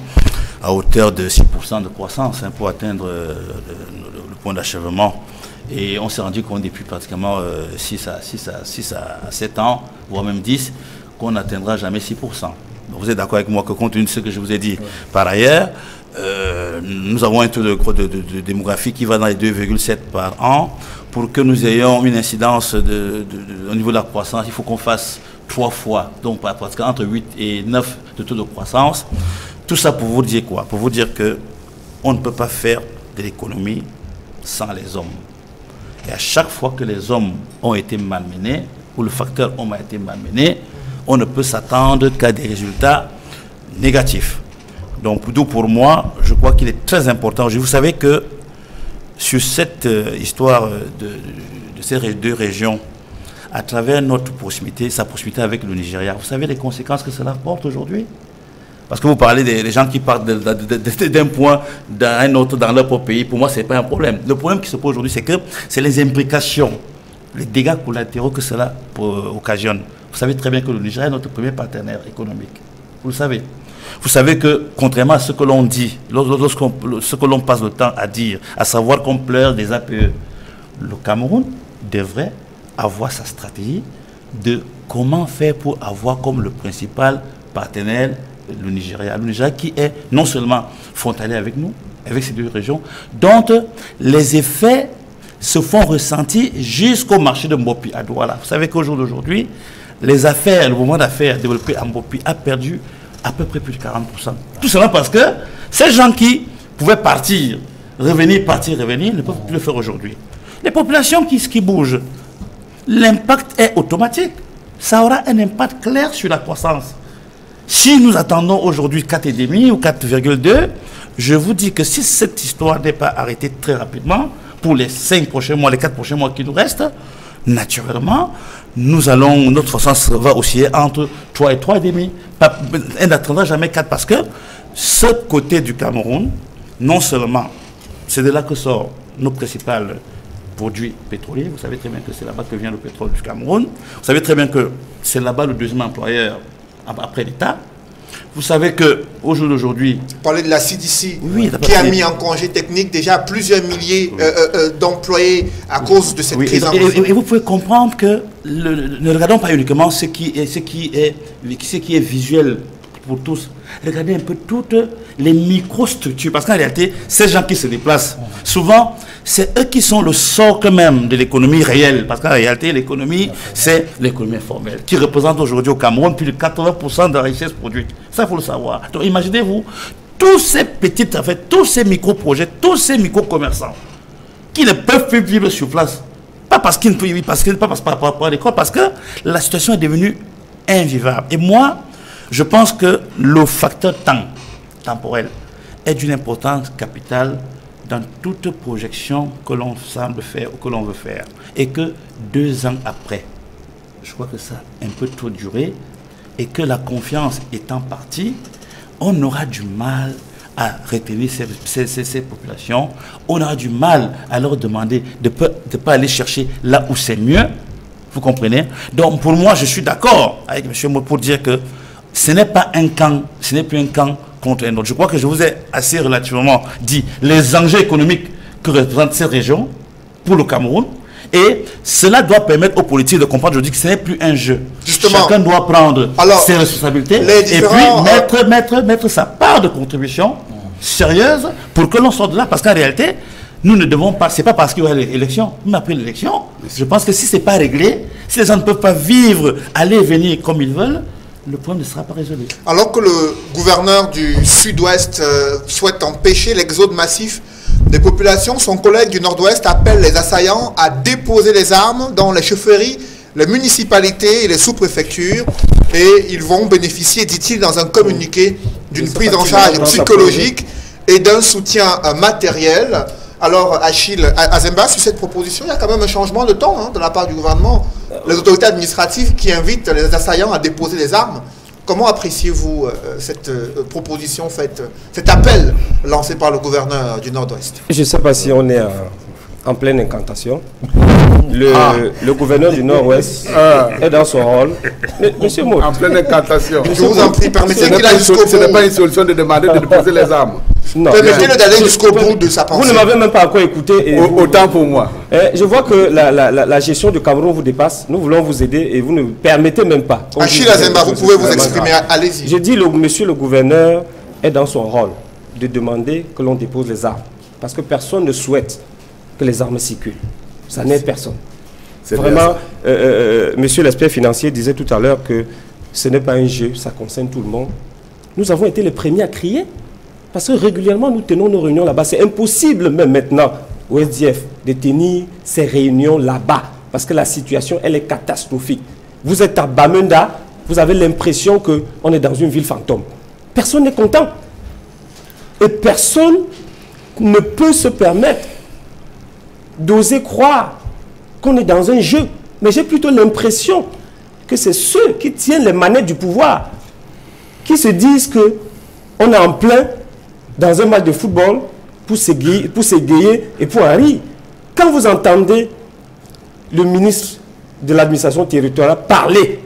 à hauteur de 6% de croissance hein, pour atteindre le point d'achèvement. Et on s'est rendu compte depuis pratiquement 6 à 7 ans, voire même 10, qu'on n'atteindra jamais 6%. Donc vous êtes d'accord avec moi que compte tenu de ce que je vous ai dit. Par ailleurs, nous avons un taux de démographie qui va dans les 2,7 par an. Pour que nous ayons une incidence au niveau de la croissance, il faut qu'on fasse 3 fois, donc pratiquement entre 8 et 9 de taux de croissance. Tout ça pour vous dire quoi? Pour vous dire qu'on ne peut pas faire de l'économie sans les hommes. Et à chaque fois que les hommes ont été malmenés, ou le facteur homme a été malmené, on ne peut s'attendre qu'à des résultats négatifs. Donc, d'où pour moi, je crois qu'il est très important. Vous savez que sur cette histoire de ces deux régions, à travers notre proximité, sa proximité avec le Nigeria, vous savez les conséquences que cela porte aujourd'hui? Parce que vous parlez des gens qui partent d'un point à un autre dans leur propre pays. Pour moi, ce n'est pas un problème. Le problème qui se pose aujourd'hui, c'est que c'est les implications, les dégâts collatéraux que cela occasionne. Vous savez très bien que le Nigeria est notre premier partenaire économique. Vous le savez. Vous savez que, contrairement à ce que l'on dit, ce que l'on passe le temps à dire, à savoir qu'on pleure des APE, le Cameroun devrait avoir sa stratégie de comment faire pour avoir comme le principal partenaire le Nigeria. Le Nigeria qui est non seulement frontalier avec nous, avec ces deux régions, dont les effets se font ressentir jusqu'au marché de Mbopi à Douala. Vous savez qu'au jour d'aujourd'hui, les affaires, le mouvement d'affaires développé à Mbopi a perdu à peu près plus de 40%. Tout simplement parce que ces gens qui pouvaient partir, revenir, ne peuvent plus le faire aujourd'hui. Les populations qui bougent, l'impact est automatique. Ça aura un impact clair sur la croissance. Si nous attendons aujourd'hui 4,5 ou 4,2, je vous dis que si cette histoire n'est pas arrêtée très rapidement, pour les 5 prochains mois, les 4 prochains mois qui nous restent, naturellement, notre croissance va osciller entre 3 et 3,5. Elle n'atteindra jamais 4 parce que ce côté du Cameroun, non seulement, c'est de là que sortent nos principaux produits pétroliers. Vous savez très bien que c'est là-bas que vient le pétrole du Cameroun. Vous savez très bien que c'est là-bas le deuxième employeur après l'État. Vous savez qu'au jour d'aujourd'hui... Vous parlez de la CDC, oui, qui a mis en congé technique déjà plusieurs milliers d'employés à cause de cette crise. Et vous pouvez comprendre que ne regardons pas uniquement ce qui est visuel pour tous. Regardez un peu toutes les microstructures. Parce qu'en réalité, ces gens qui se déplacent, souvent, c'est eux qui sont le socle même de l'économie réelle. Parce qu'en réalité, l'économie, c'est l'économie informelle, qui représente aujourd'hui au Cameroun plus de 80% de la richesse produite. Ça, il faut le savoir. Donc, imaginez-vous, tous ces petites affaires, tous ces micro-projets, tous ces micro-commerçants, qui ne peuvent plus vivre sur place. Pas parce qu'ils ne peuvent vivre, pas par rapport à l'école, parce que la situation est devenue invivable. Et moi, je pense que le facteur temporel est d'une importance capitale dans toute projection que l'on semble faire ou que l'on veut faire. Et que 2 ans après, je crois que ça a un peu trop duré et que la confiance étant partie, on aura du mal à retenir ces populations. On aura du mal à leur demander de ne pas aller chercher là où c'est mieux. Vous comprenez? Donc pour moi, je suis d'accord avec M. Mo pour dire que ce n'est pas un camp, ce n'est plus un camp contre un autre. Je crois que je vous ai assez relativement dit les enjeux économiques que représente cette région pour le Cameroun. Et cela doit permettre aux politiques de comprendre, je dis que ce n'est plus un jeu. Justement, chacun doit prendre ses responsabilités et puis mettre sa part de contribution sérieuse pour que l'on sorte de là. Parce qu'en réalité, nous ne devons pas, c'est pas parce qu'il y aura l'élection, même après l'élection, je pense que si ce n'est pas réglé, si les gens ne peuvent pas vivre, aller et venir comme ils veulent, le problème ne sera pas résolu. Alors que le gouverneur du Sud-Ouest souhaite empêcher l'exode massif des populations, son collègue du Nord-Ouest appelle les assaillants à déposer les armes dans les chefferies, les municipalités et les sous-préfectures, et ils vont bénéficier, dit-il dans un communiqué, d'une prise en charge psychologique et d'un soutien matériel. Alors, Achille Azemba, sur cette proposition, il y a quand même un changement de ton de la part du gouvernement. Les autorités administratives qui invitent les assaillants à déposer les armes. Comment appréciez-vous cette proposition faite, cet appel lancé par le gouverneur du Nord-Ouest? Je ne sais pas si on est en pleine incantation. Le gouverneur du Nord-Ouest est dans son rôle. Monsieur Maud. En pleine incantation. Je vous en prie, permettez qu'il aille jusqu'au bout. Ce n'est pas une solution de demander de déposer les armes. Permettez-le d'aller jusqu'au bout de sa pensée. Vous ne m'avez même pas encore écouté. Et Autant pour moi. Je vois que la gestion du Cameroun vous dépasse. Nous voulons vous aider et vous ne permettez même pas. Achille Azemba, vous pouvez vous exprimer. Allez-y. Je dis, monsieur le gouverneur est dans son rôle de demander que l'on dépose les armes. Parce que personne ne souhaite que les armes circulent. Ça n'aide personne. Vraiment, monsieur l'expert financier disait tout à l'heure que ce n'est pas un jeu, ça concerne tout le monde. Nous avons été les premiers à crier. Parce que régulièrement, nous tenons nos réunions là-bas. C'est impossible même maintenant au SDF de tenir ces réunions là-bas. Parce que la situation, elle est catastrophique. Vous êtes à Bamenda, vous avez l'impression qu'on est dans une ville fantôme. Personne n'est content. Et personne ne peut se permettre d'oser croire qu'on est dans un jeu. Mais j'ai plutôt l'impression que c'est ceux qui tiennent les manettes du pouvoir qui se disent qu'on est en plein dans un match de football pour s'égayer et pour en rire. Quand vous entendez le ministre de l'administration territoriale parler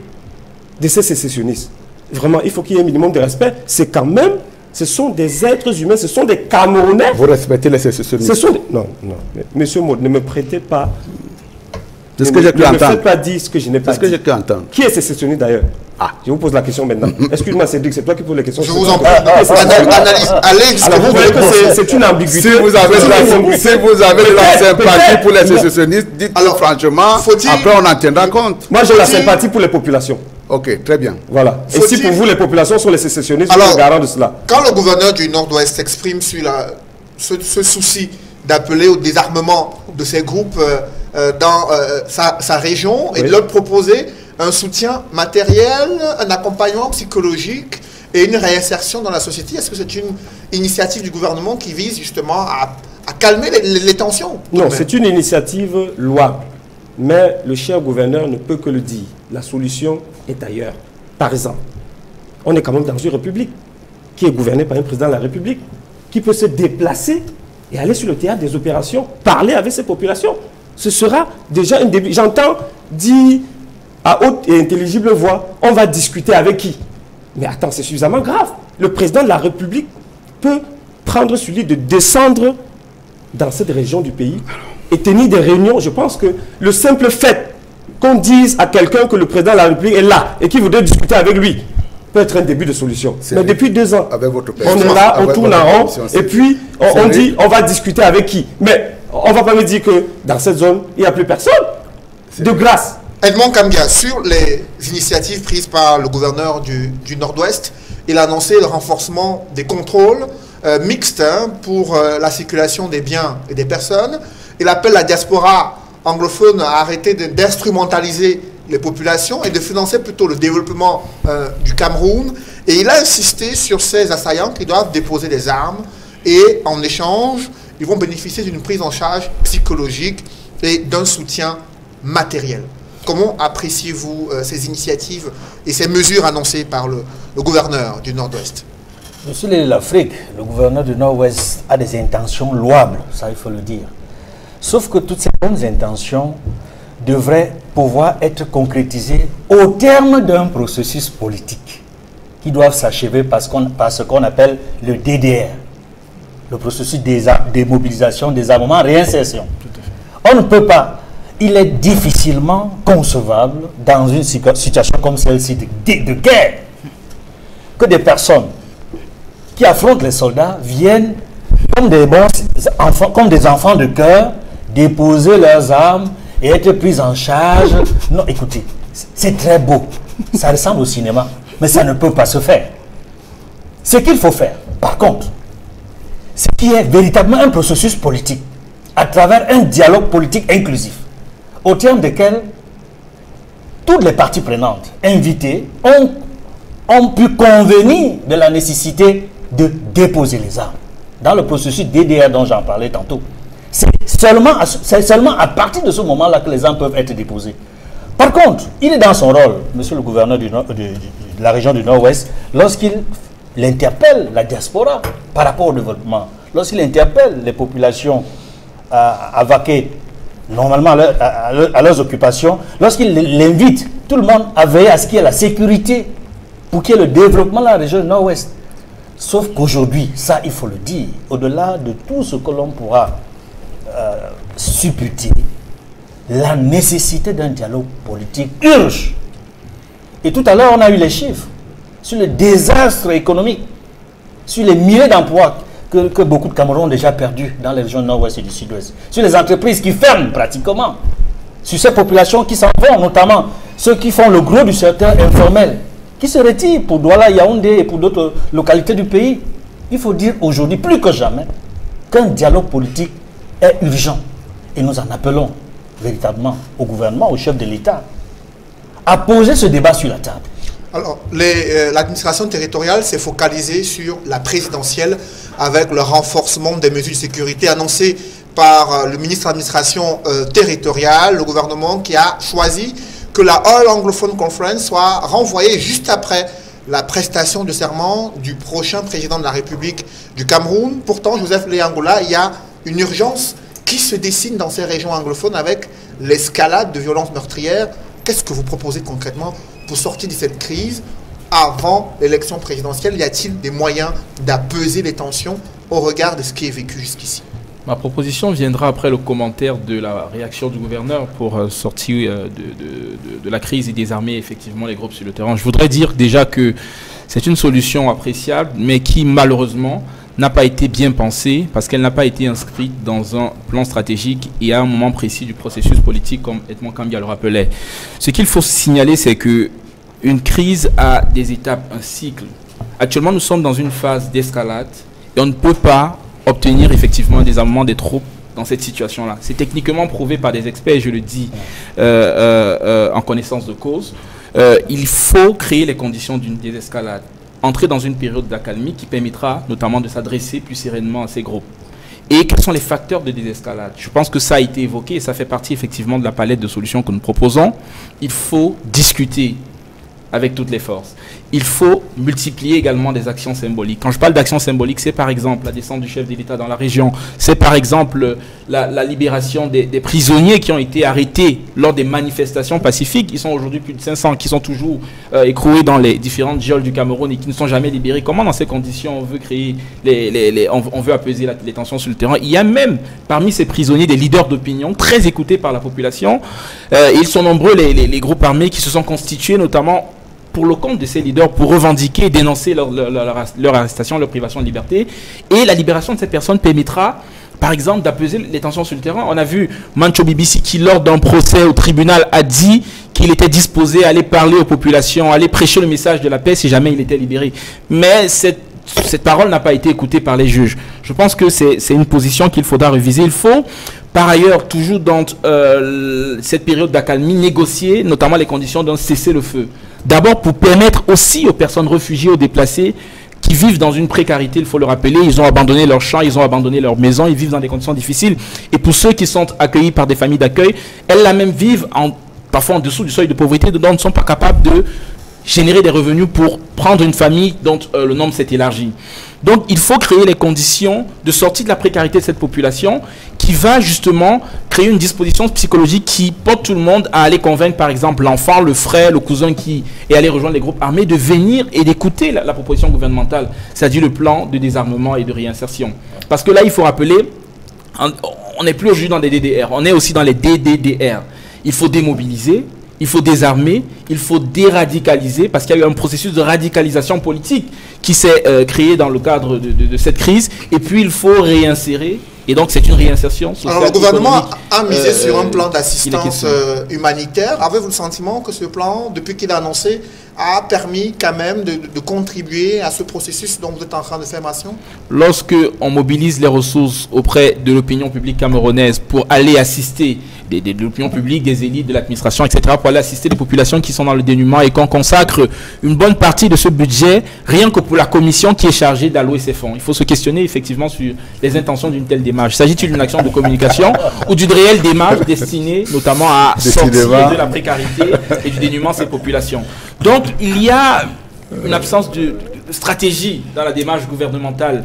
de ces sécessionnistes, vraiment, il faut qu'il y ait un minimum de respect. C'est quand même, ce sont des êtres humains, ce sont des Camerounais. Vous respectez les sécessionnistes? Non, monsieur Maud, ne me prêtez pas. C'est ce que j'ai pu entendre. Ne me faites pas dire ce que je n'ai pas dit. C'est ce que j'ai pu entendre. Qui est sécessionniste d'ailleurs? Je vous pose la question maintenant. Excuse-moi Cédric, c'est toi qui poses les questions. Je vous en prie. Analyse. Allez, alors vous voyez que c'est une ambiguïté. Si vous avez de la sympathie pour les sécessionnistes, dites-le franchement. Après, on en tiendra compte. Moi, j'ai la sympathie pour les populations. Ok, très bien. Voilà. Et si pour vous, les populations sont les sécessionnistes, je suis garant de cela. Quand le gouverneur du Nord-Ouest s'exprime sur ce souci d'appeler au désarmement de ces groupes dans sa région et de leur proposer un soutien matériel, un accompagnement psychologique et une réinsertion dans la société, est-ce que c'est une initiative du gouvernement qui vise justement à calmer les tensions? Non, c'est une initiative louable. Mais le cher gouverneur ne peut que le dire. La solution est ailleurs. Par exemple, on est quand même dans une république qui est gouvernée par un président de la République qui peut se déplacer et aller sur le théâtre des opérations, parler avec ces populations. Ce sera déjà un début. J'entends dire à haute et intelligible voix, on va discuter avec qui? Mais attends, c'est suffisamment grave. Le président de la République peut prendre sur lui de descendre dans cette région du pays et tenir des réunions. Je pense que le simple fait qu'on dise à quelqu'un que le président de la République est là et qu'il voudrait discuter avec lui peut être un début de solution. Mais depuis 2 ans, on est là, on tourne en rond et puis on dit on va discuter avec qui? Mais on ne va pas me dire que dans cette zone, il n'y a plus personne. De grâce. Edmond Kambia, sur les initiatives prises par le gouverneur du Nord-Ouest, il a annoncé le renforcement des contrôles mixtes pour la circulation des biens et des personnes. Il appelle la diaspora anglophone à arrêter d'instrumentaliser les populations et de financer plutôt le développement du Cameroun. Et il a insisté sur ces assaillants qui doivent déposer des armes et en échange, ils vont bénéficier d'une prise en charge psychologique et d'un soutien matériel. Comment appréciez-vous ces initiatives et ces mesures annoncées par le gouverneur du Nord-Ouest? Monsieur l'Afrique, le gouverneur du Nord-Ouest a des intentions louables, ça il faut le dire. Sauf que toutes ces bonnes intentions devraient pouvoir être concrétisées au terme d'un processus politique qui doivent s'achever par ce qu'on appelle le DDR, le processus de démobilisation, désarmement, réinsertion. On ne peut pas, il est difficilement concevable dans une situation comme celle-ci de guerre que des personnes qui affrontent les soldats viennent comme des bons enfants, comme des enfants de cœur, déposer leurs armes et être pris en charge. Non, écoutez, c'est très beau. Ça ressemble au cinéma, mais ça ne peut pas se faire. Ce qu'il faut faire, par contre, c'est qu'il y ait véritablement un processus politique à travers un dialogue politique inclusif, au terme desquels toutes les parties prenantes invitées ont pu convenir de la nécessité de déposer les armes. Dans le processus DDR dont j'en parlais tantôt, c'est seulement à partir de ce moment-là que les armes peuvent être déposées. Par contre, il est dans son rôle, monsieur le gouverneur de la région du Nord-Ouest, lorsqu'il interpelle la diaspora par rapport au développement, lorsqu'il interpelle les populations à vaquer normalement à leurs occupations, lorsqu'il l'invite tout le monde à veiller à ce qu'il y ait la sécurité pour qu'il y ait le développement de la région du Nord-Ouest. Sauf qu'aujourd'hui, ça il faut le dire, au-delà de tout ce que l'on pourra supputer, la nécessité d'un dialogue politique urge. Et tout à l'heure, on a eu les chiffres sur le désastre économique, sur les milliers d'emplois que beaucoup de Camerounais ont déjà perdus dans les régions nord-ouest et du sud-ouest, sur les entreprises qui ferment pratiquement, sur ces populations qui s'en vont, notamment ceux qui font le gros du secteur informel, qui se retirent pour Douala, Yaoundé et pour d'autres localités du pays. Il faut dire aujourd'hui, plus que jamais, qu'un dialogue politique est urgent. Et nous en appelons véritablement au gouvernement, au chef de l'État, à poser ce débat sur la table. Alors, l'administration territoriale s'est focalisée sur la présidentielle avec le renforcement des mesures de sécurité annoncées par le ministre de l'administration territoriale, le gouvernement qui a choisi que la All Anglophone Conference soit renvoyée juste après la prestation de serment du prochain président de la République du Cameroun. Pourtant, Joseph Léangola, il y a une urgence qui se dessine dans ces régions anglophones avec l'escalade de violences meurtrières. Qu'est-ce que vous proposez concrètement pour sortir de cette crise avant l'élection présidentielle? Y a-t-il des moyens d'apaiser les tensions au regard de ce qui est vécu jusqu'ici? Ma proposition viendra après le commentaire de la réaction du gouverneur pour sortir de la crise et désarmer effectivement les groupes sur le terrain. Je voudrais dire déjà que c'est une solution appréciable, mais qui malheureusement n'a pas été bien pensée parce qu'elle n'a pas été inscrite dans un plan stratégique et à un moment précis du processus politique, comme Edmond Kambia le rappelait. Ce qu'il faut signaler, c'est que une crise a des étapes, un cycle. Actuellement, nous sommes dans une phase d'escalade et on ne peut pas obtenir effectivement un désarmement des troupes dans cette situation-là. C'est techniquement prouvé par des experts, je le dis en connaissance de cause. Il faut créer les conditions d'une désescalade. Entrer dans une période d'accalmie qui permettra notamment de s'adresser plus sereinement à ces groupes. Et quels sont les facteurs de désescalade? Je pense que ça a été évoqué et ça fait partie effectivement de la palette de solutions que nous proposons. Il faut discuter avec toutes les forces. Il faut multiplier également des actions symboliques. Quand je parle d'actions symboliques, c'est par exemple la descente du chef de l'État dans la région, c'est par exemple la libération des prisonniers qui ont été arrêtés lors des manifestations pacifiques. Ils sont aujourd'hui plus de 500, qui sont toujours écroués dans les différentes geôles du Cameroun et qui ne sont jamais libérés. Comment dans ces conditions on veut créer, on veut apaiser les tensions sur le terrain? Il y a même parmi ces prisonniers des leaders d'opinion très écoutés par la population. Ils sont nombreux les groupes armés qui se sont constitués notamment pour le compte de ces leaders, pour revendiquer et dénoncer leur arrestation, leur privation de liberté. Et la libération de ces personnes permettra, par exemple, d'apaiser les tensions sur le terrain. On a vu Mancho BBC qui, lors d'un procès au tribunal, a dit qu'il était disposé à aller parler aux populations, à aller prêcher le message de la paix si jamais il était libéré. Mais cette parole n'a pas été écoutée par les juges. Je pense que c'est une position qu'il faudra réviser. Il faut, par ailleurs, toujours dans cette période d'accalmie, négocier notamment les conditions d'un cessez-le-feu. D'abord pour permettre aussi aux personnes réfugiées, aux déplacés, qui vivent dans une précarité, il faut le rappeler, ils ont abandonné leurs champs, ils ont abandonné leurs maisons, ils vivent dans des conditions difficiles. Et pour ceux qui sont accueillis par des familles d'accueil, elles-là même vivent parfois en dessous du seuil de pauvreté, dont ne sont pas capables de générer des revenus pour prendre une famille dont le nombre s'est élargi. Donc il faut créer les conditions de sortie de la précarité de cette population qui va justement créer une disposition psychologique qui porte tout le monde à aller convaincre par exemple l'enfant, le frère, le cousin qui est allé rejoindre les groupes armés de venir et d'écouter la proposition gouvernementale, c'est-à-dire le plan de désarmement et de réinsertion. Parce que là il faut rappeler, on n'est plus aujourd'hui dans des DDR, on est aussi dans les DDDR. Il faut démobiliser, il faut désarmer, il faut déradicaliser, parce qu'il y a eu un processus de radicalisation politique qui s'est créé dans le cadre de cette crise, et puis il faut réinsérer, et donc c'est une réinsertion sociale. Alors le gouvernement a misé sur un plan d'assistance humanitaire. Avez-vous le sentiment que ce plan, depuis qu'il a annoncé, a permis quand même de contribuer à ce processus dont vous êtes en train de faire mention? Lorsque on mobilise les ressources auprès de l'opinion publique camerounaise pour aller assister de l'opinion publique, des élites, de l'administration, etc., pour aller assister les populations qui sont dans le dénuement, et qu'on consacre une bonne partie de ce budget rien que pour la commission qui est chargée d'allouer ces fonds. Il faut se questionner effectivement sur les intentions d'une telle démarche. S'agit-il d'une action de communication ou d'une réelle démarche destinée notamment à sortir de la précarité et du dénuement de ces populations? Donc il y a une absence de stratégie dans la démarche gouvernementale.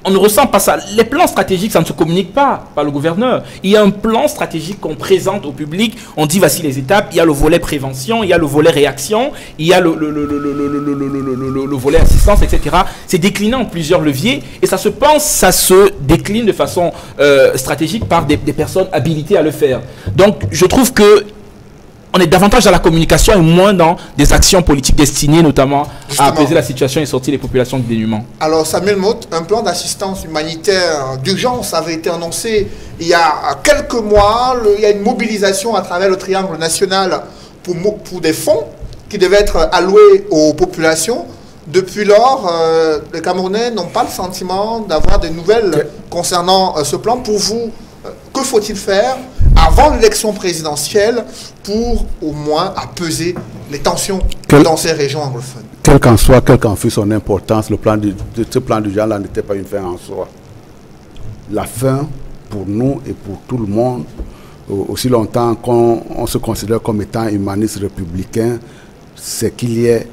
On ne ressent pas ça. Les plans stratégiques, ça ne se communique pas par le gouverneur. Il y a un plan stratégique qu'on présente au public. On dit voici les étapes. Il y a le volet prévention, il y a le volet réaction, il y a le volet assistance, etc. C'est décliné en plusieurs leviers et ça se décline de façon stratégique par des personnes habilitées à le faire. Donc je trouve que on est davantage dans la communication et moins dans des actions politiques destinées notamment à apaiser la situation et sortir les populations du dénuement. Alors Samuel Motte, un plan d'assistance humanitaire d'urgence avait été annoncé il y a quelques mois. Il y a une mobilisation à travers le triangle national pour des fonds qui devaient être alloués aux populations. Depuis lors, les Camerounais n'ont pas le sentiment d'avoir des nouvelles concernant ce plan. Pour vous, que faut-il faire avant l'élection présidentielle pour au moins apaiser les tensions dans ces régions anglophones? Quelle qu'en fût son importance, ce plan du genre-là n'était pas une fin en soi. La fin, pour nous et pour tout le monde, aussi longtemps qu'on se considère comme étant humaniste républicain, c'est qu'il y ait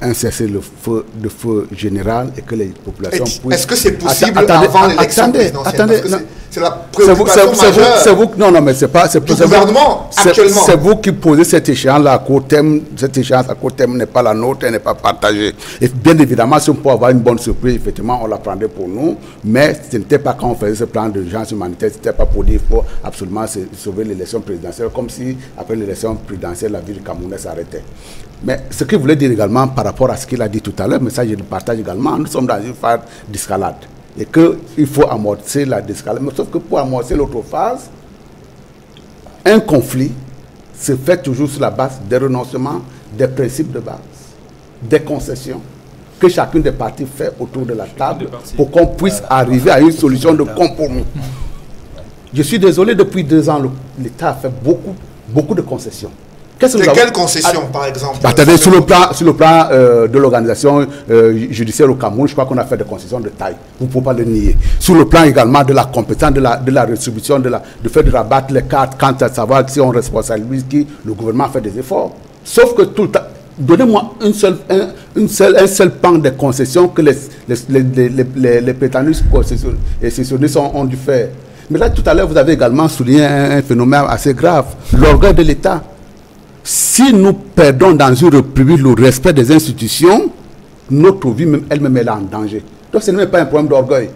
un cessez-le-feu général et que les populations puissent... Est-ce que c'est possible avant l'élection présidentielle? C'est la préoccupation majeure. Non, mais c'est pas... Du gouvernement, actuellement. C'est vous qui posez cette échéance-là à court terme. Cette échéance à court terme n'est pas la nôtre, elle n'est pas partagée. Et bien évidemment, si on peut avoir une bonne surprise, effectivement, on la prendrait pour nous. Mais ce n'était pas quand on faisait ce plan d'urgence humanitaire, ce n'était pas pour dire qu'il faut absolument sauver l'élection présidentielle, comme si, après l'élection présidentielle, la vie du Cameroun s'arrêtait. Mais ce que je voulais dire également par rapport à ce qu'il a dit tout à l'heure, mais ça je le partage également, nous sommes dans une phase d'escalade. Et qu'il faut amorcer la d'escalade. Mais sauf que pour amorcer l'autre phase, un conflit se fait toujours sur la base des renoncements, des principes de base, des concessions que chacune des parties fait autour de la table pour qu'on puisse arriver à une solution de compromis. Je suis désolé, depuis 2 ans, l'État a fait beaucoup de concessions. Quelles concessions, par exemple? Attendez, sur le plan de l'organisation judiciaire au Cameroun, je crois qu'on a fait des concessions de taille. Vous ne pouvez pas le nier. Sur le plan également de la compétence, de la distribution, de faire de rabattre les cartes, quant à savoir si on responsabilise qui, le gouvernement fait des efforts. Sauf que tout le temps, donnez-moi un seul pan de concessions que les prétendus concessionnistes ont dû faire. Mais là, tout à l'heure, vous avez également souligné un phénomène assez grave, l'orgueil de l'État. Si nous perdons dans une république le respect des institutions, notre vie elle-même est en danger. Donc ce n'est pas un problème d'orgueil.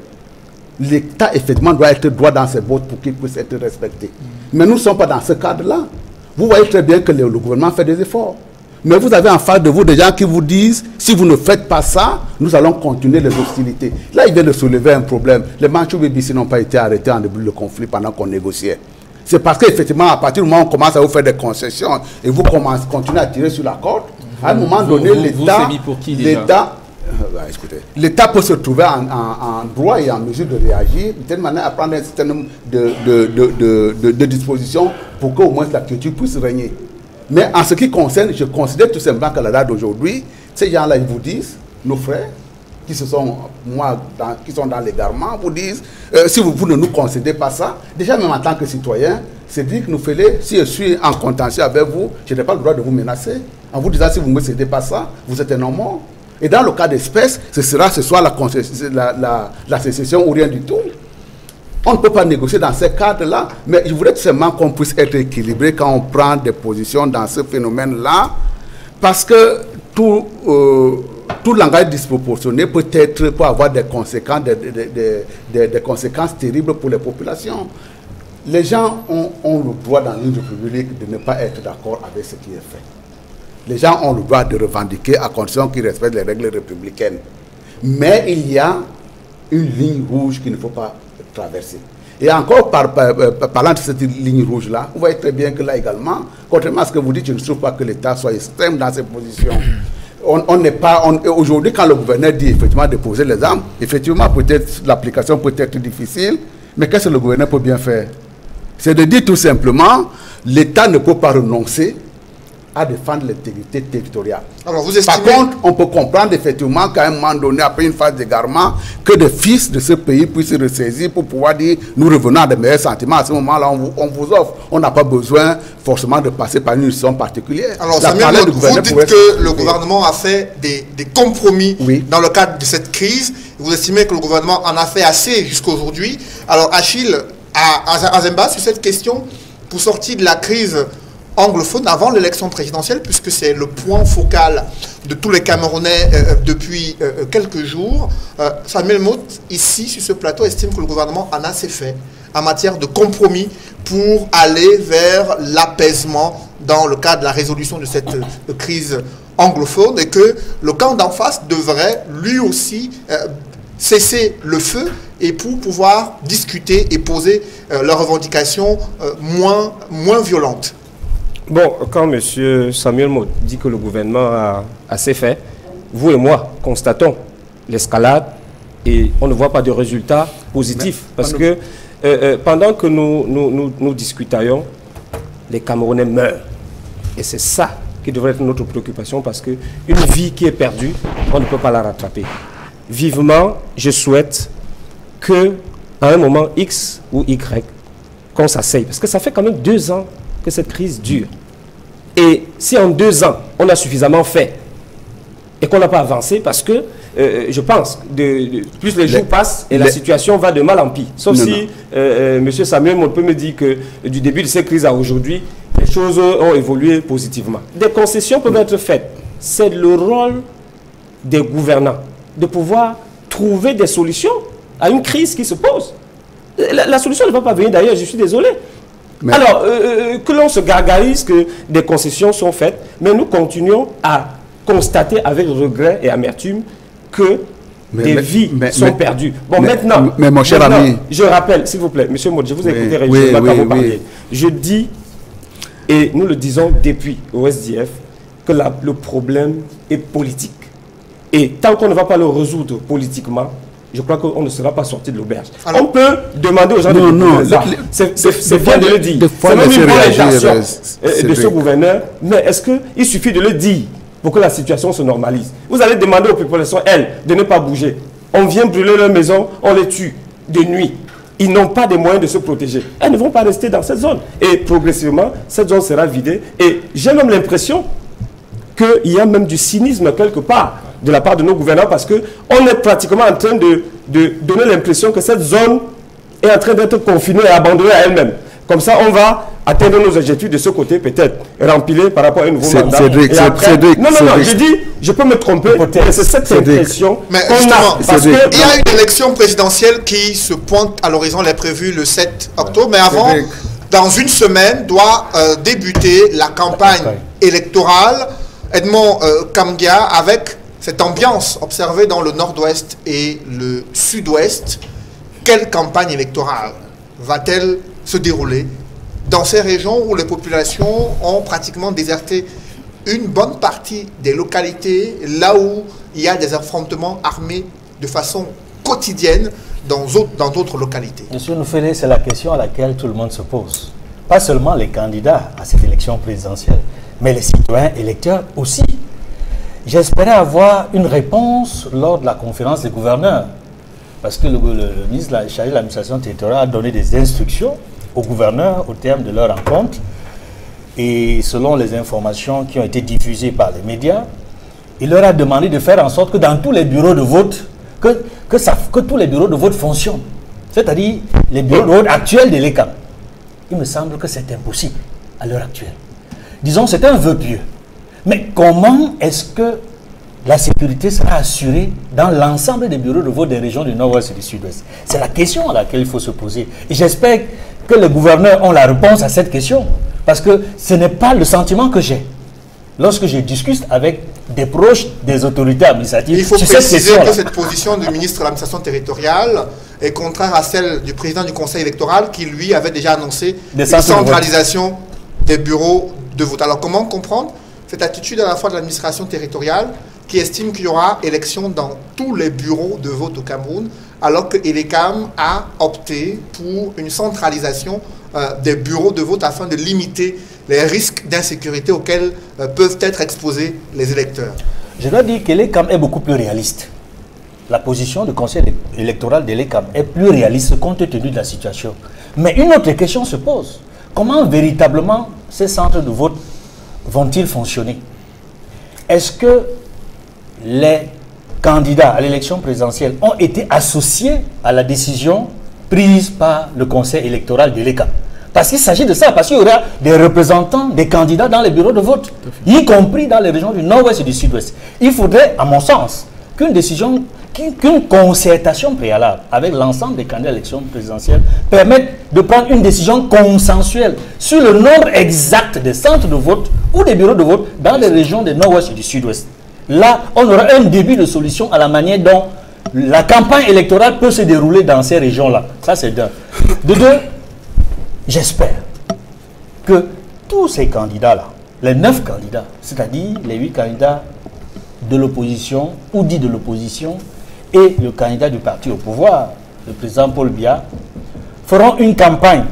L'État, effectivement, doit être droit dans ses bottes pour qu'il puisse être respecté. Mais nous ne sommes pas dans ce cadre-là. Vous voyez très bien que le gouvernement fait des efforts. Mais vous avez en face de vous des gens qui vous disent, si vous ne faites pas ça, nous allons continuer les hostilités. Là, il vient de soulever un problème. Les Manchou BBC n'ont pas été arrêtés en début de conflit pendant qu'on négociait. C'est parce qu'effectivement, à partir du moment où on commence à vous faire des concessions et vous continuez à tirer sur la corde, à un moment donné, l'État peut se trouver en droit et en mesure de réagir, de telle manière à prendre un certain nombre de dispositions pour qu'au moins la culture puisse régner. Mais en ce qui concerne, je considère tout simplement qu'à la date d'aujourd'hui, ces gens-là, ils vous disent, nos frères, qui sont dans l'égarement, vous disent, si vous ne nous concédez pas ça, déjà même en tant que citoyen, c'est dire que nous faisons, si je suis en contentieux avec vous, je n'ai pas le droit de vous menacer. En vous disant, si vous ne me cédez pas ça, vous êtes un homme mort. Et dans le cas d'espèce, ce soit la sécession ou rien du tout. On ne peut pas négocier dans ces cadres-là, mais je voudrais tout simplement qu'on puisse être équilibré quand on prend des positions dans ce phénomène-là, parce que tout langage disproportionné peut avoir des conséquences, des conséquences terribles pour les populations. les gens ont le droit dans une république de ne pas être d'accord avec ce qui est fait. Les gens ont le droit de revendiquer à condition qu'ils respectent les règles républicaines. Mais il y a une ligne rouge qu'il ne faut pas traverser. Et encore, parlant de cette ligne rouge-là, vous voyez très bien que là également, contrairement à ce que vous dites, je ne trouve pas que l'État soit extrême dans ses positions. On n'est pas... Aujourd'hui, quand le gouverneur dit effectivement de poser les armes, effectivement, peut-être l'application peut être difficile, mais qu'est-ce que le gouverneur peut bien faire? C'est de dire tout simplement, l'État ne peut pas renoncer à défendre l'intégrité territoriale. Alors, vous estimez... Par contre, on peut comprendre effectivement qu'à un moment donné, après une phase d'égarement, que des fils de ce pays puissent se ressaisir pour pouvoir dire nous revenons à de meilleurs sentiments. À ce moment-là, on vous offre. On n'a pas besoin forcément de passer par une mission particulière. Alors, Samuel, vous dites que le gouvernement a fait des compromis dans le cadre de cette crise. Vous estimez que le gouvernement en a fait assez jusqu'à aujourd'hui. Alors, Achille, à Zemba, sur cette question, pour sortir de la crise anglophone avant l'élection présidentielle, puisque c'est le point focal de tous les Camerounais depuis quelques jours. Samuel Mout, ici, sur ce plateau, estime que le gouvernement en a assez fait en matière de compromis pour aller vers l'apaisement dans le cadre de la résolution de cette crise anglophone et que le camp d'en face devrait lui aussi cesser le feu et pour pouvoir discuter et poser leurs revendications moins violentes. Bon, quand M. Samuel Mout dit que le gouvernement a assez fait, vous et moi constatons l'escalade et on ne voit pas de résultats positifs. Parce que pendant que nous discutions, les Camerounais meurent. Et c'est ça qui devrait être notre préoccupation parce qu'une vie qui est perdue, on ne peut pas la rattraper. Vivement, je souhaite qu'à un moment X ou Y, qu'on s'asseye. Parce que ça fait quand même 2 ans que cette crise dure. Et si en 2 ans, on a suffisamment fait et qu'on n'a pas avancé, parce que je pense, plus les jours passent et la situation va de mal en pis. Sauf si M. Samuel Mout peut me dire que du début de cette crise à aujourd'hui, les choses ont évolué positivement. Des concessions peuvent être faites. C'est le rôle des gouvernants de pouvoir trouver des solutions à une crise qui se pose. La solution ne va pas venir d'ailleurs, je suis désolé. Mais alors, que l'on se gargarise que des concessions sont faites, mais nous continuons à constater avec regret et amertume que des vies sont perdues. Bon, maintenant, mon cher ami, je rappelle, s'il vous plaît, M. Mout, je vous ai écouté régulièrement parler. Je dis, et nous le disons depuis au SDF, que le problème est politique. Et tant qu'on ne va pas le résoudre politiquement, je crois qu'on ne sera pas sorti de l'auberge. On peut demander aux gens c'est bien de le dire. C'est même une bonne intention de ce gouverneur. Mais est-ce qu'il suffit de le dire pour que la situation se normalise? Vous allez demander aux populations, elles, de ne pas bouger. On vient brûler leur maison, on les tue de nuit. Ils n'ont pas de moyens de se protéger. Elles ne vont pas rester dans cette zone. Et progressivement, cette zone sera vidée. Et j'ai même l'impression qu'il y a même du cynisme quelque part de la part de nos gouvernants parce qu'on est pratiquement en train de donner l'impression que cette zone est en train d'être confinée et abandonnée à elle-même. Comme ça, on va atteindre nos objectifs de ce côté, peut-être remplir par rapport à un nouveau mandat. Non, je dis, je peux me tromper, mais c'est cette impression qu'on a. Parce qu'il y a une élection présidentielle qui se pointe à l'horizon, elle est prévue le 7 octobre, mais avant, dans une semaine, doit débuter la campagne électorale. Edmond Kamgia, avec cette ambiance observée dans le nord-ouest et le sud-ouest, quelle campagne électorale va-t-elle se dérouler dans ces régions où les populations ont pratiquement déserté une bonne partie des localités, là où il y a des affrontements armés de façon quotidienne dans d'autres localités? Monsieur Noufélé, c'est la question à laquelle tout le monde se pose. Pas seulement les candidats à cette élection présidentielle, mais les citoyens électeurs aussi. J'espérais avoir une réponse lors de la conférence des gouverneurs, parce que le ministre chargé de l'administration territoriale a donné des instructions aux gouverneurs au terme de leur rencontre, et selon les informations qui ont été diffusées par les médias, il leur a demandé de faire en sorte que dans tous les bureaux de vote, que tous les bureaux de vote fonctionnent, c'est-à-dire les bureaux de vote actuels de l'ECAM. Il me semble que c'est impossible à l'heure actuelle. Disons, c'est un vœu pieux. Mais comment est-ce que la sécurité sera assurée dans l'ensemble des bureaux de vote des régions du Nord-Ouest et du Sud-Ouest? C'est la question à laquelle il faut se poser. Et j'espère que les gouverneurs ont la réponse à cette question. Parce que ce n'est pas le sentiment que j'ai. Lorsque je discute avec des proches des autorités administratives, il faut préciser que cette position du ministre de l'administration territoriale est contraire à celle du président du conseil électoral qui, lui, avait déjà annoncé une centralisation des bureaux de vote. Alors, comment comprendre cette attitude à la fois de l'administration territoriale qui estime qu'il y aura élection dans tous les bureaux de vote au Cameroun, alors que l'ELECAM a opté pour une centralisation des bureaux de vote afin de limiter les risques d'insécurité auxquels peuvent être exposés les électeurs? Je dois dire que l'ELECAM est beaucoup plus réaliste. La position du conseil électoral de l'ELECAM est plus réaliste compte tenu de la situation. Mais une autre question se pose. Comment véritablement ces centres de vote vont-ils fonctionner? Est-ce que les candidats à l'élection présidentielle ont été associés à la décision prise par le conseil électoral de l'ELECAM? Parce qu'il s'agit de ça, parce qu'il y aura des représentants des candidats dans les bureaux de vote, y compris dans les régions du nord-ouest et du sud-ouest. Il faudrait, à mon sens, qu'une concertation préalable avec l'ensemble des candidats à l'élection présidentielle permette de prendre une décision consensuelle sur le nombre exact des centres de vote ou des bureaux de vote dans les régions du nord-ouest et du sud-ouest. Là, on aura un début de solution à la manière dont la campagne électorale peut se dérouler dans ces régions-là. Ça, c'est d'un. De deux, j'espère que tous ces candidats-là, les 9 candidats, c'est-à-dire les 8 candidats de l'opposition ou dits de l'opposition et le candidat du parti au pouvoir, le président Paul Biya, feront une campagne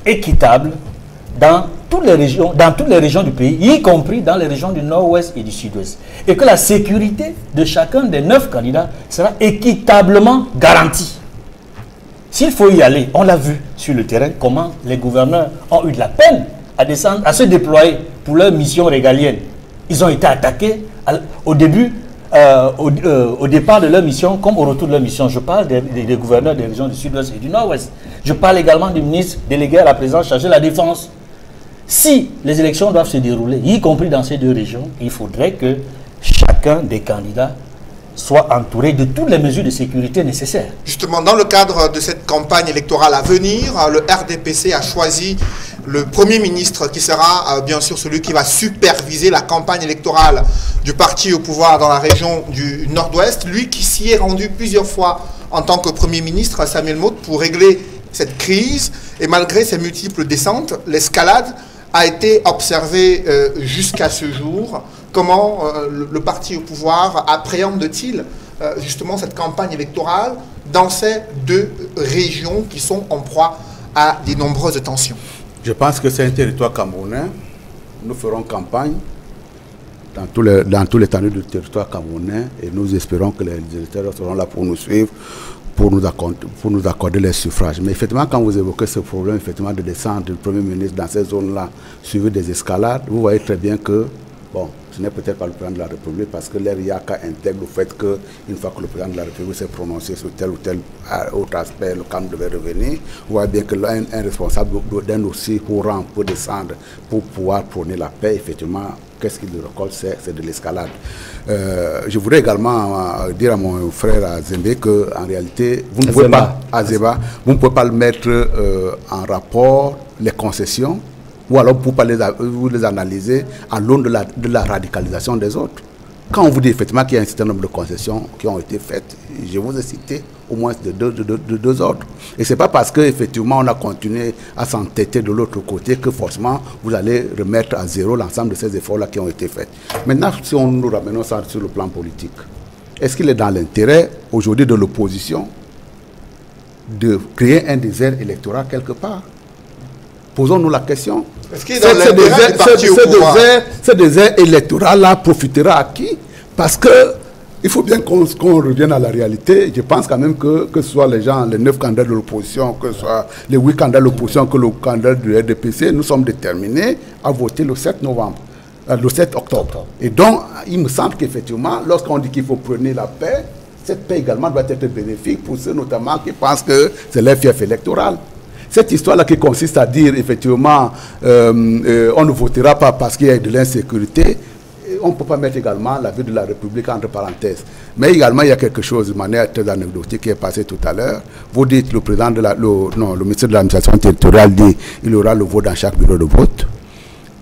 équitable dans toutes les régions du pays, y compris dans les régions du nord-ouest et du sud-ouest. Et que la sécurité de chacun des 9 candidats sera équitablement garantie. S'il faut y aller, on l'a vu sur le terrain, comment les gouverneurs ont eu de la peine à descendre, à se déployer pour leur mission régalienne. Ils ont été attaqués au départ de leur mission, comme au retour de leur mission. Je parle des gouverneurs des régions du sud-ouest et du nord-ouest. Je parle également du ministre délégué à la présidence chargé de la défense. Si les élections doivent se dérouler, y compris dans ces 2 régions, il faudrait que chacun des candidats soit entouré de toutes les mesures de sécurité nécessaires. Justement, dans le cadre de cette campagne électorale à venir, le RDPC a choisi le Premier ministre qui sera bien sûr celui qui va superviser la campagne électorale du parti au pouvoir dans la région du Nord-Ouest. Lui qui s'y est rendu plusieurs fois en tant que Premier ministre, Samuel Motte, pour régler cette crise. Et malgré ses multiples descentes, l'escalade a été observée jusqu'à ce jour. Comment le parti au pouvoir appréhende-t-il justement cette campagne électorale dans ces 2 régions qui sont en proie à de nombreuses tensions? Je pense que c'est un territoire camerounais. Nous ferons campagne dans tous les étendues du territoire camerounais et nous espérons que les électeurs seront là pour nous suivre, pour nous accorder les suffrages. Mais effectivement, quand vous évoquez ce problème effectivement, de descente du Premier ministre dans ces zones-là, suivi des escalades, vous voyez très bien que, bon, ce n'est peut-être pas le président de la République parce que l'ERIACA intègre le fait qu'une fois que le président de la République s'est prononcé sur tel ou tel autre aspect, le calme devait revenir. Vous voyez bien que là, un responsable d'un aussi haut rang peut descendre pour pouvoir prôner la paix. Effectivement, qu'est-ce qu'il recolle? C'est de l'escalade. Je voudrais également dire à mon frère Azembe qu'en réalité, vous ne pouvez pas, vous ne pouvez pas le mettre en rapport les concessions ou alors pour pas les analyser à l'aune de la radicalisation des autres. Quand on vous dit effectivement qu'il y a un certain nombre de concessions qui ont été faites, je vous ai cité au moins de deux autres. Et ce n'est pas parce qu'effectivement on a continué à s'entêter de l'autre côté que forcément vous allez remettre à zéro l'ensemble de ces efforts-là qui ont été faits. Maintenant, si on nous ramène ça sur le plan politique, est-ce qu'il est dans l'intérêt aujourd'hui de l'opposition de créer un désert électoral quelque part? Posons-nous la question. Ce désert électoral-là profitera à qui? Parce que il faut bien qu'on revienne à la réalité. Je pense quand même que ce soit les 9 candidats de l'opposition, que ce soit les 8 candidats de l'opposition, que le candidat du RDPC, nous sommes déterminés à voter le 7 octobre. Et donc, il me semble qu'effectivement, lorsqu'on dit qu'il faut prôner la paix, cette paix également doit être bénéfique pour ceux notamment qui pensent que c'est leur fief électoral. Cette histoire-là qui consiste à dire, effectivement, on ne votera pas parce qu'il y a de l'insécurité, on ne peut pas mettre également la vie de la République entre parenthèses. Mais également, il y a quelque chose de manière très anecdotique qui est passé tout à l'heure. Vous dites, le président de le ministre de l'administration territoriale dit qu'il y aura le vote dans chaque bureau de vote.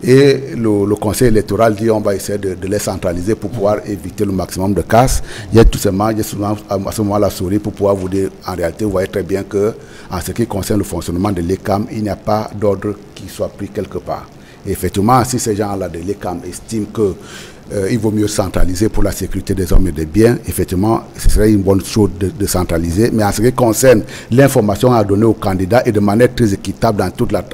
Et le conseil électoral dit on va essayer de les centraliser pour pouvoir éviter le maximum de casse. Il y a tout simplement, à ce moment la souris pour pouvoir vous dire, en réalité, vous voyez très bien que en ce qui concerne le fonctionnement de l'ECAM, il n'y a pas d'ordre qui soit pris quelque part. Et effectivement, si ces gens-là de l'ECAM estiment que il vaut mieux centraliser pour la sécurité des hommes et des biens, effectivement, ce serait une bonne chose de centraliser. Mais en ce qui concerne l'information à donner aux candidats et de manière très équitable,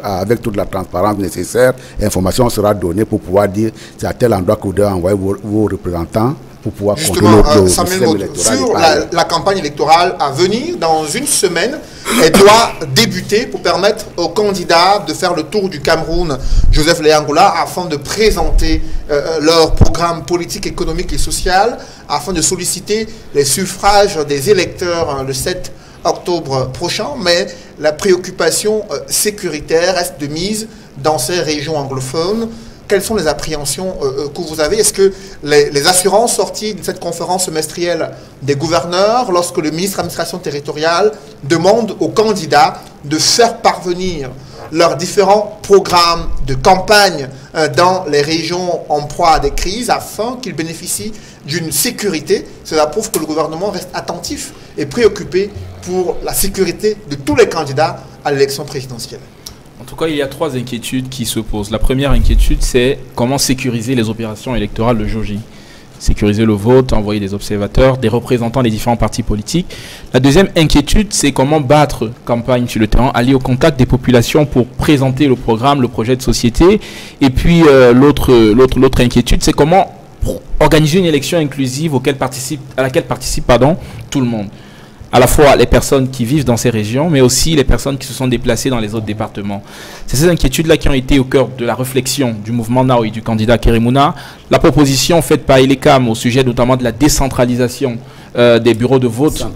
avec toute la transparence nécessaire, l'information sera donnée pour pouvoir dire c'est à tel endroit que vous devez envoyer vos représentants pour pouvoir justement, Samuel Moto, sur la campagne électorale à venir, dans une semaine, elle doit débuter pour permettre aux candidats de faire le tour du Cameroun, Joseph Léangoula, afin de présenter leur programme politique, économique et social, afin de solliciter les suffrages des électeurs le 7 octobre prochain. Mais la préoccupation sécuritaire reste de mise dans ces régions anglophones. Quelles sont les appréhensions que vous avez? Est-ce que les assurances sorties de cette conférence semestrielle des gouverneurs, lorsque le ministre de l'administration territoriale demande aux candidats de faire parvenir leurs différents programmes de campagne dans les régions en proie à des crises afin qu'ils bénéficient d'une sécurité, cela prouve que le gouvernement reste attentif et préoccupé pour la sécurité de tous les candidats à l'élection présidentielle? En tout cas, il y a trois inquiétudes qui se posent. La première inquiétude, c'est comment sécuriser les opérations électorales le jour J. Sécuriser le vote, envoyer des observateurs, des représentants des différents partis politiques. La deuxième inquiétude, c'est comment battre campagne sur le terrain, aller au contact des populations pour présenter le programme, le projet de société. Et puis, l'autre inquiétude, c'est comment organiser une élection inclusive à laquelle participe tout le monde. À la fois les personnes qui vivent dans ces régions, mais aussi les personnes qui se sont déplacées dans les autres départements. C'est ces inquiétudes-là qui ont été au cœur de la réflexion du mouvement NAO et du candidat Kerimuna. La proposition faite par Elecam au sujet notamment de la décentralisation des bureaux de vote.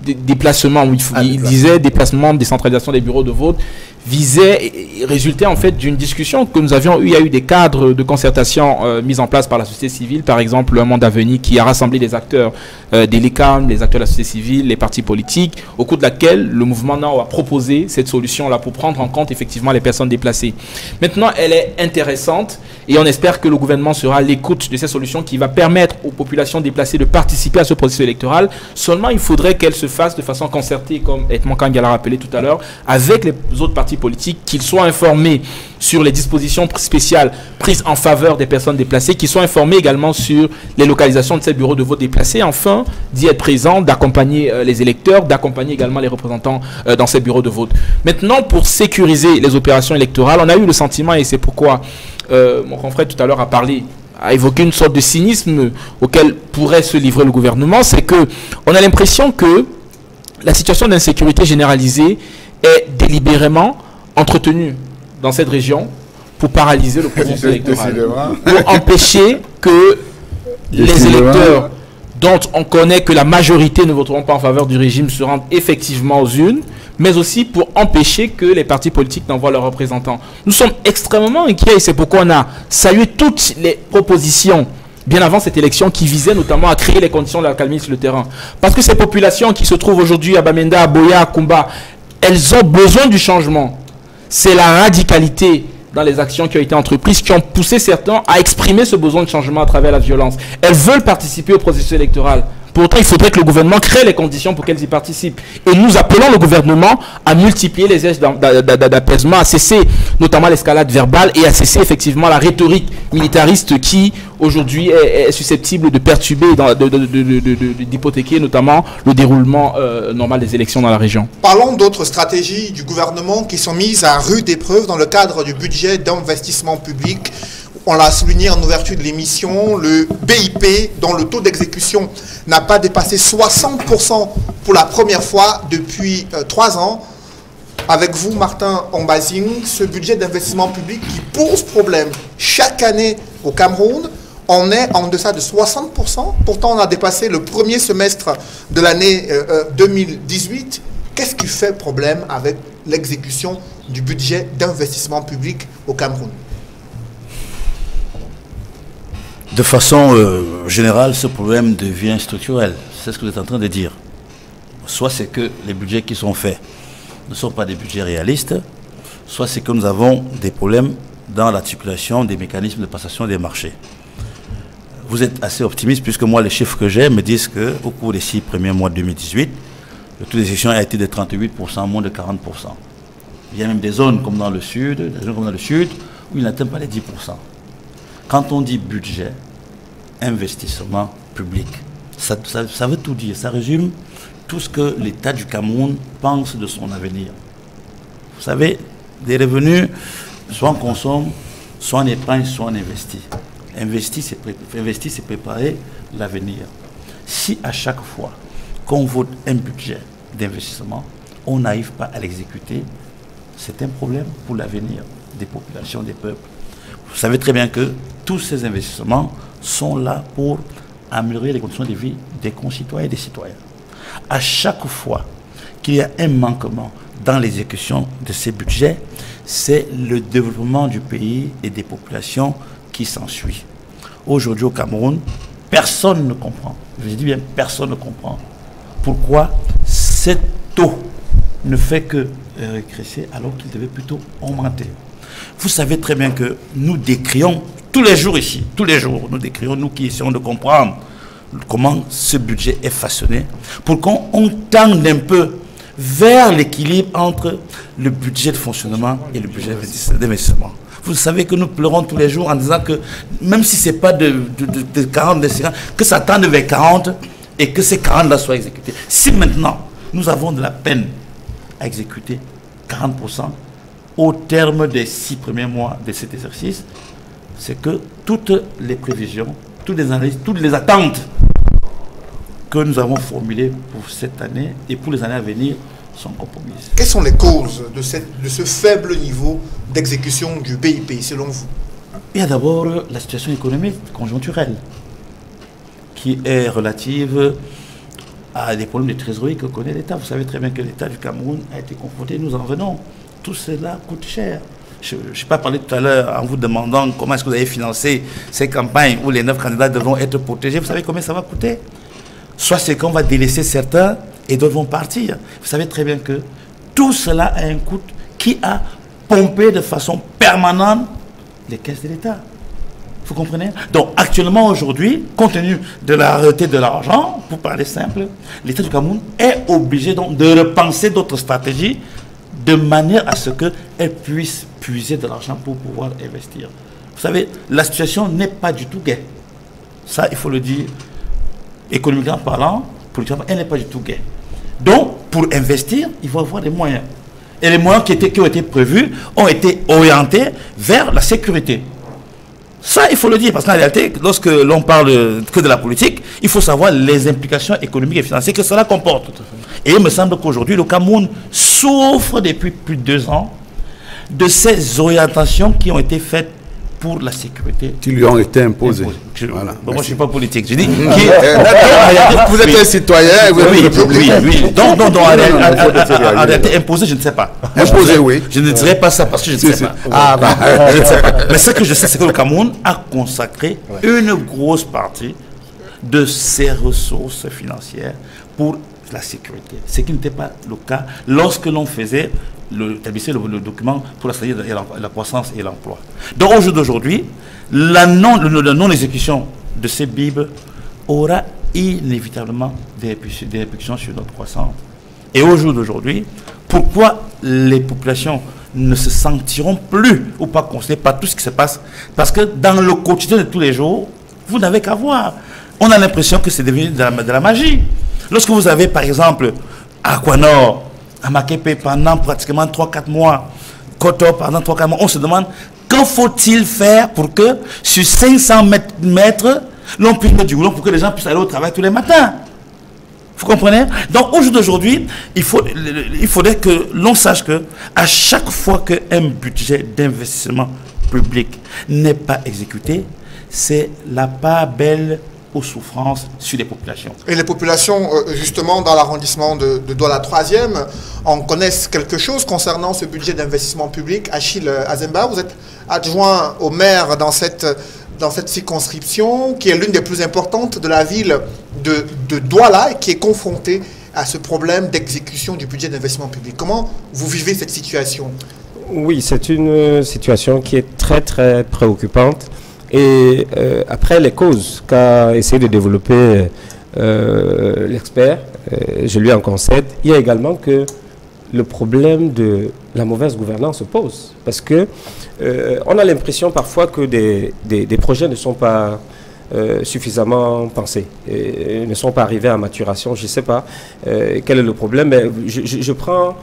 Déplacement, il disait déplacement, décentralisation des bureaux de vote, visait et résultait en fait d'une discussion que nous avions eu. Il y a eu des cadres de concertation mis en place par la société civile, par exemple le Monde Avenir qui a rassemblé les acteurs des LECAM, les acteurs de la société civile, les partis politiques, au cours de laquelle le mouvement NAO a proposé cette solution-là pour prendre en compte effectivement les personnes déplacées. Maintenant, elle est intéressante et on espère que le gouvernement sera à l'écoute de cette solution qui va permettre aux populations déplacées de participer à ce processus électoral. Seulement, il faudrait qu'elle se fasse de façon concertée, comme Edmond Kang l'a rappelé tout à l'heure, avec les autres partis politiques, qu'ils soient informés sur les dispositions spéciales prises en faveur des personnes déplacées, qu'ils soient informés également sur les localisations de ces bureaux de vote déplacés, enfin d'y être présents, d'accompagner les électeurs, d'accompagner également les représentants dans ces bureaux de vote. Maintenant, pour sécuriser les opérations électorales, on a eu le sentiment, et c'est pourquoi mon confrère tout à l'heure a évoqué une sorte de cynisme auquel pourrait se livrer le gouvernement, c'est que on a l'impression que la situation d'insécurité généralisée est délibérément entretenue dans cette région pour paralyser le processus électoral, pour empêcher que les électeurs dont on connaît que la majorité ne voteront pas en faveur du régime se rendent effectivement aux urnes, mais aussi pour empêcher que les partis politiques n'envoient leurs représentants. Nous sommes extrêmement inquiets et c'est pourquoi on a salué toutes les propositions bien avant cette élection qui visaient notamment à créer les conditions de la calmie sur le terrain. Parce que ces populations qui se trouvent aujourd'hui à Bamenda, à Boya, à Kumba, elles ont besoin du changement. C'est la radicalité dans les actions qui ont été entreprises qui ont poussé certains à exprimer ce besoin de changement à travers la violence. Elles veulent participer au processus électoral. Pourtant, il faudrait que le gouvernement crée les conditions pour qu'elles y participent. Et nous appelons le gouvernement à multiplier les gestes d'apaisement, à cesser notamment l'escalade verbale et à cesser effectivement la rhétorique militariste qui, aujourd'hui, est susceptible de perturber, d'hypothéquer notamment le déroulement normal des élections dans la région. Parlons d'autres stratégies du gouvernement qui sont mises à rude épreuve dans le cadre du budget d'investissement public. On l'a souligné en ouverture de l'émission, le BIP, dont le taux d'exécution n'a pas dépassé 60% pour la première fois depuis 3 ans. Avec vous, Martin Ombazing, ce budget d'investissement public qui pose problème chaque année au Cameroun, on est en deçà de 60%. Pourtant, on a dépassé le premier semestre de l'année 2018. Qu'est-ce qui fait problème avec l'exécution du budget d'investissement public au Cameroun? De façon générale, ce problème devient structurel. C'est ce que vous êtes en train de dire. Soit c'est que les budgets qui sont faits ne sont pas des budgets réalistes, soit c'est que nous avons des problèmes dans l'articulation des mécanismes de passation des marchés. Vous êtes assez optimiste puisque moi, les chiffres que j'ai me disent qu'au cours des 6 premiers mois de 2018, le taux d'exécution a été de 38%, moins de 40%. Il y a même des zones comme dans le sud, où il n'atteint pas les 10%. Quand on dit budget, investissement public, ça veut tout dire. Ça résume tout ce que l'État du Cameroun pense de son avenir. Vous savez, des revenus, soit on consomme, soit on épargne, soit on investit. Investir, c'est préparer l'avenir. Si à chaque fois qu'on vote un budget d'investissement, on n'arrive pas à l'exécuter, c'est un problème pour l'avenir des populations, des peuples. Vous savez très bien que tous ces investissements sont là pour améliorer les conditions de vie des concitoyens et des citoyens. À chaque fois qu'il y a un manquement dans l'exécution de ces budgets, c'est le développement du pays et des populations qui s'ensuit. Aujourd'hui au Cameroun, personne ne comprend, je dis bien personne ne comprend, pourquoi ce taux ne fait que régresser alors qu'il devait plutôt augmenter. Vous savez très bien que nous décrions tous les jours ici, tous les jours, nous décrions, nous qui essayons de comprendre comment ce budget est façonné, pour qu'on tende un peu vers l'équilibre entre le budget de fonctionnement et le budget d'investissement. Vous savez que nous pleurons tous les jours en disant que même si ce n'est pas de 40, de 50, que ça tende vers 40 et que ces 40-là soient exécutés. Si maintenant nous avons de la peine à exécuter 40% au terme des 6 premiers mois de cet exercice, c'est que toutes les prévisions, toutes les analyses, toutes les attentes que nous avons formulées pour cette année et pour les années à venir sont compromises. Quelles sont les causes de ce faible niveau d'exécution du BIP, selon vous? Il y a d'abord la situation économique conjoncturelle, qui est relative à des problèmes de trésorerie que connaît l'État. Vous savez très bien que l'État du Cameroun a été confronté, nous en venons. Tout cela coûte cher. Je n'ai pas parlé tout à l'heure en vous demandant comment est-ce que vous avez financé ces campagnes où les 9 candidats devront être protégés. Vous savez combien ça va coûter? Soit c'est qu'on va délaisser certains et d'autres vont partir. Vous savez très bien que tout cela a un coût qui a pompé de façon permanente les caisses de l'État. Vous comprenez? Donc actuellement, aujourd'hui, compte tenu de la rareté de l'argent, pour parler simple, l'État du Cameroun est obligé donc de repenser d'autres stratégies de manière à ce qu'elle puisse puiser de l'argent pour pouvoir investir. Vous savez, la situation n'est pas du tout gaie. Ça, il faut le dire, économiquement parlant, politiquement, elle n'est pas du tout gaie. Donc, pour investir, il faut avoir des moyens. Et les moyens qui ont été prévus ont été orientés vers la sécurité. Ça, il faut le dire, parce qu'en réalité, lorsque l'on parle que de la politique, il faut savoir les implications économiques et financières que cela comporte. Et il me semble qu'aujourd'hui, le Cameroun souffre depuis plus de 2 ans de ces orientations qui ont été faites pour la sécurité. Qui lui ont été imposées. Voilà. Bon, moi, je ne suis pas politique. Je dis vous êtes un citoyen et vous êtes le public. Oui. Donc, en réalité, imposé, je ne sais pas. Imposé, oui. Je ne dirais pas ça parce que je ne sais pas. Ah, bah. Mais ce que je sais, c'est que le Cameroun a consacré une grosse partie de ses ressources financières pour la sécurité. Ce qui n'était pas le cas lorsque l'on faisait le document pour la stratégie de la croissance et l'emploi. Donc au jour d'aujourd'hui, la non-exécution de ces BIB aura inévitablement des répercussions sur notre croissance. Et au jour d'aujourd'hui, pourquoi les populations ne se sentiront plus ou pas concernées par tout ce qui se passe? Parce que dans le quotidien de tous les jours, vous n'avez qu'à voir. On a l'impression que c'est devenu de la magie. Lorsque vous avez par exemple Aquanor, à Makepe pendant pratiquement 3-4 mois, Koto pendant 3-4 mois, on se demande qu'en faut-il faire pour que sur 500 mètres, l'on puisse mettre du goudron pour que les gens puissent aller au travail tous les matins. Vous comprenez? Donc au jour d'aujourd'hui, il faudrait que l'on sache que à chaque fois qu'un budget d'investissement public n'est pas exécuté, c'est la part belle aux souffrances sur les populations. Et les populations, justement, dans l'arrondissement de Douala 3e, en connaissent quelque chose concernant ce budget d'investissement public. Achille Azemba, vous êtes adjoint au maire dans dans cette circonscription, qui est l'une des plus importantes de la ville de Douala, et qui est confrontée à ce problème d'exécution du budget d'investissement public. Comment vous vivez cette situation? Oui, c'est une situation qui est très très préoccupante. Et après les causes qu'a essayé de développer l'expert, je lui en concède, il y a également que le problème de la mauvaise gouvernance se pose. Parce que on a l'impression parfois que des projets ne sont pas suffisamment pensés, et ne sont pas arrivés à maturation. Je ne sais pas quel est le problème, mais je prends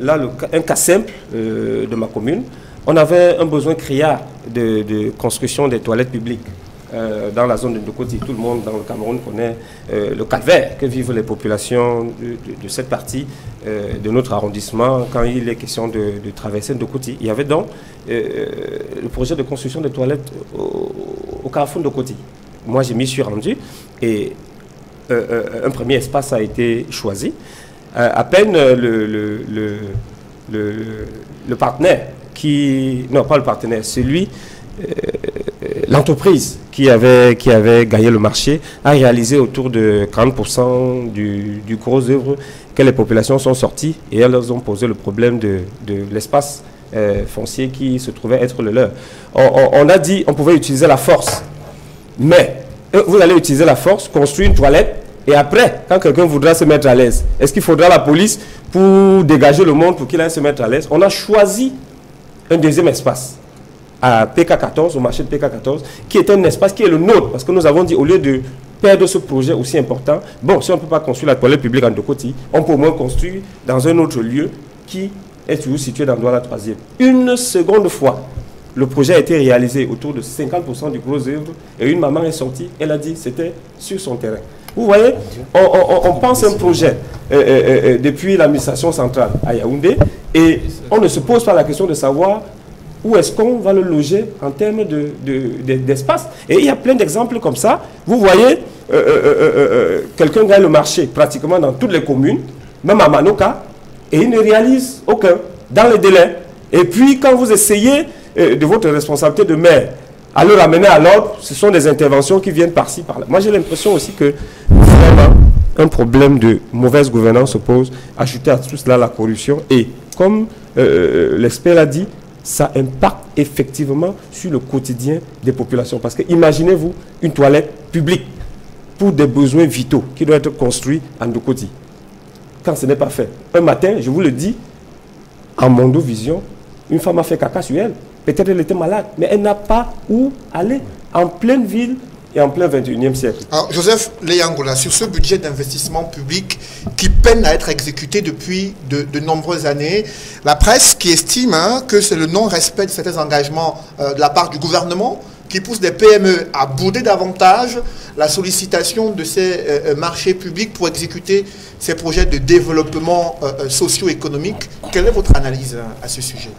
là un cas simple de ma commune. On avait un besoin criard de construction des toilettes publiques dans la zone de Ndokoti. Tout le monde dans le Cameroun connaît le calvaire que vivent les populations de cette partie de notre arrondissement quand il est question de traverser Ndokoti. Il y avait donc le projet de construction des toilettes au carrefour de Ndokoti. Moi, je m'y suis rendu et un premier espace a été choisi. À peine le partenaire non pas le partenaire, celui, l'entreprise qui avait gagné le marché a réalisé autour de 40% du gros œuvre que les populations sont sorties et elles ont posé le problème de l'espace foncier qui se trouvait être le leur. On a dit on pouvait utiliser la force, mais vous allez utiliser la force, construire une toilette, et après, quand quelqu'un voudra se mettre à l'aise, est-ce qu'il faudra la police pour dégager le monde pour qu'il aille se mettre à l'aise? On a choisi un deuxième espace à PK14, au marché de PK14, qui est un espace qui est le nôtre, parce que nous avons dit, au lieu de perdre ce projet aussi important, bon, si on ne peut pas construire la toilette publique en Ndokoti, on peut au moins construire dans un autre lieu qui est toujours situé dans Douala 3e. Une seconde fois, le projet a été réalisé autour de 50% du gros œuvre, et une maman est sortie, elle a dit c'était sur son terrain. Vous voyez, on pense un projet depuis l'administration centrale à Yaoundé, et on ne se pose pas la question de savoir où est-ce qu'on va le loger en termes d'espace. Et il y a plein d'exemples comme ça. Vous voyez, quelqu'un gagne le marché pratiquement dans toutes les communes, même à Manoka, et il ne réalise aucun dans les délais. Et puis, quand vous essayez de votre responsabilité de maire à le ramener à l'ordre, ce sont des interventions qui viennent par-ci, par-là. Moi, j'ai l'impression aussi que vraiment un problème de mauvaise gouvernance se pose, ajouter à tout cela la corruption. Et comme l'expert l'a dit, ça impacte effectivement sur le quotidien des populations. Parce que imaginez-vous une toilette publique pour des besoins vitaux qui doit être construit en Ndokoti. Quand ce n'est pas fait. Un matin, je vous le dis, en Mondovision, une femme a fait caca sur elle. Peut-être elle était malade, mais elle n'a pas où aller en pleine ville et en plein 21e siècle. Alors, Joseph Leyangola, sur ce budget d'investissement public qui peine à être exécuté depuis de nombreuses années, la presse qui estime que c'est le non-respect de certains engagements de la part du gouvernement qui pousse des PME à bouder davantage la sollicitation de ces marchés publics pour exécuter ces projets de développement socio-économique. Quelle est votre analyse à ce sujet?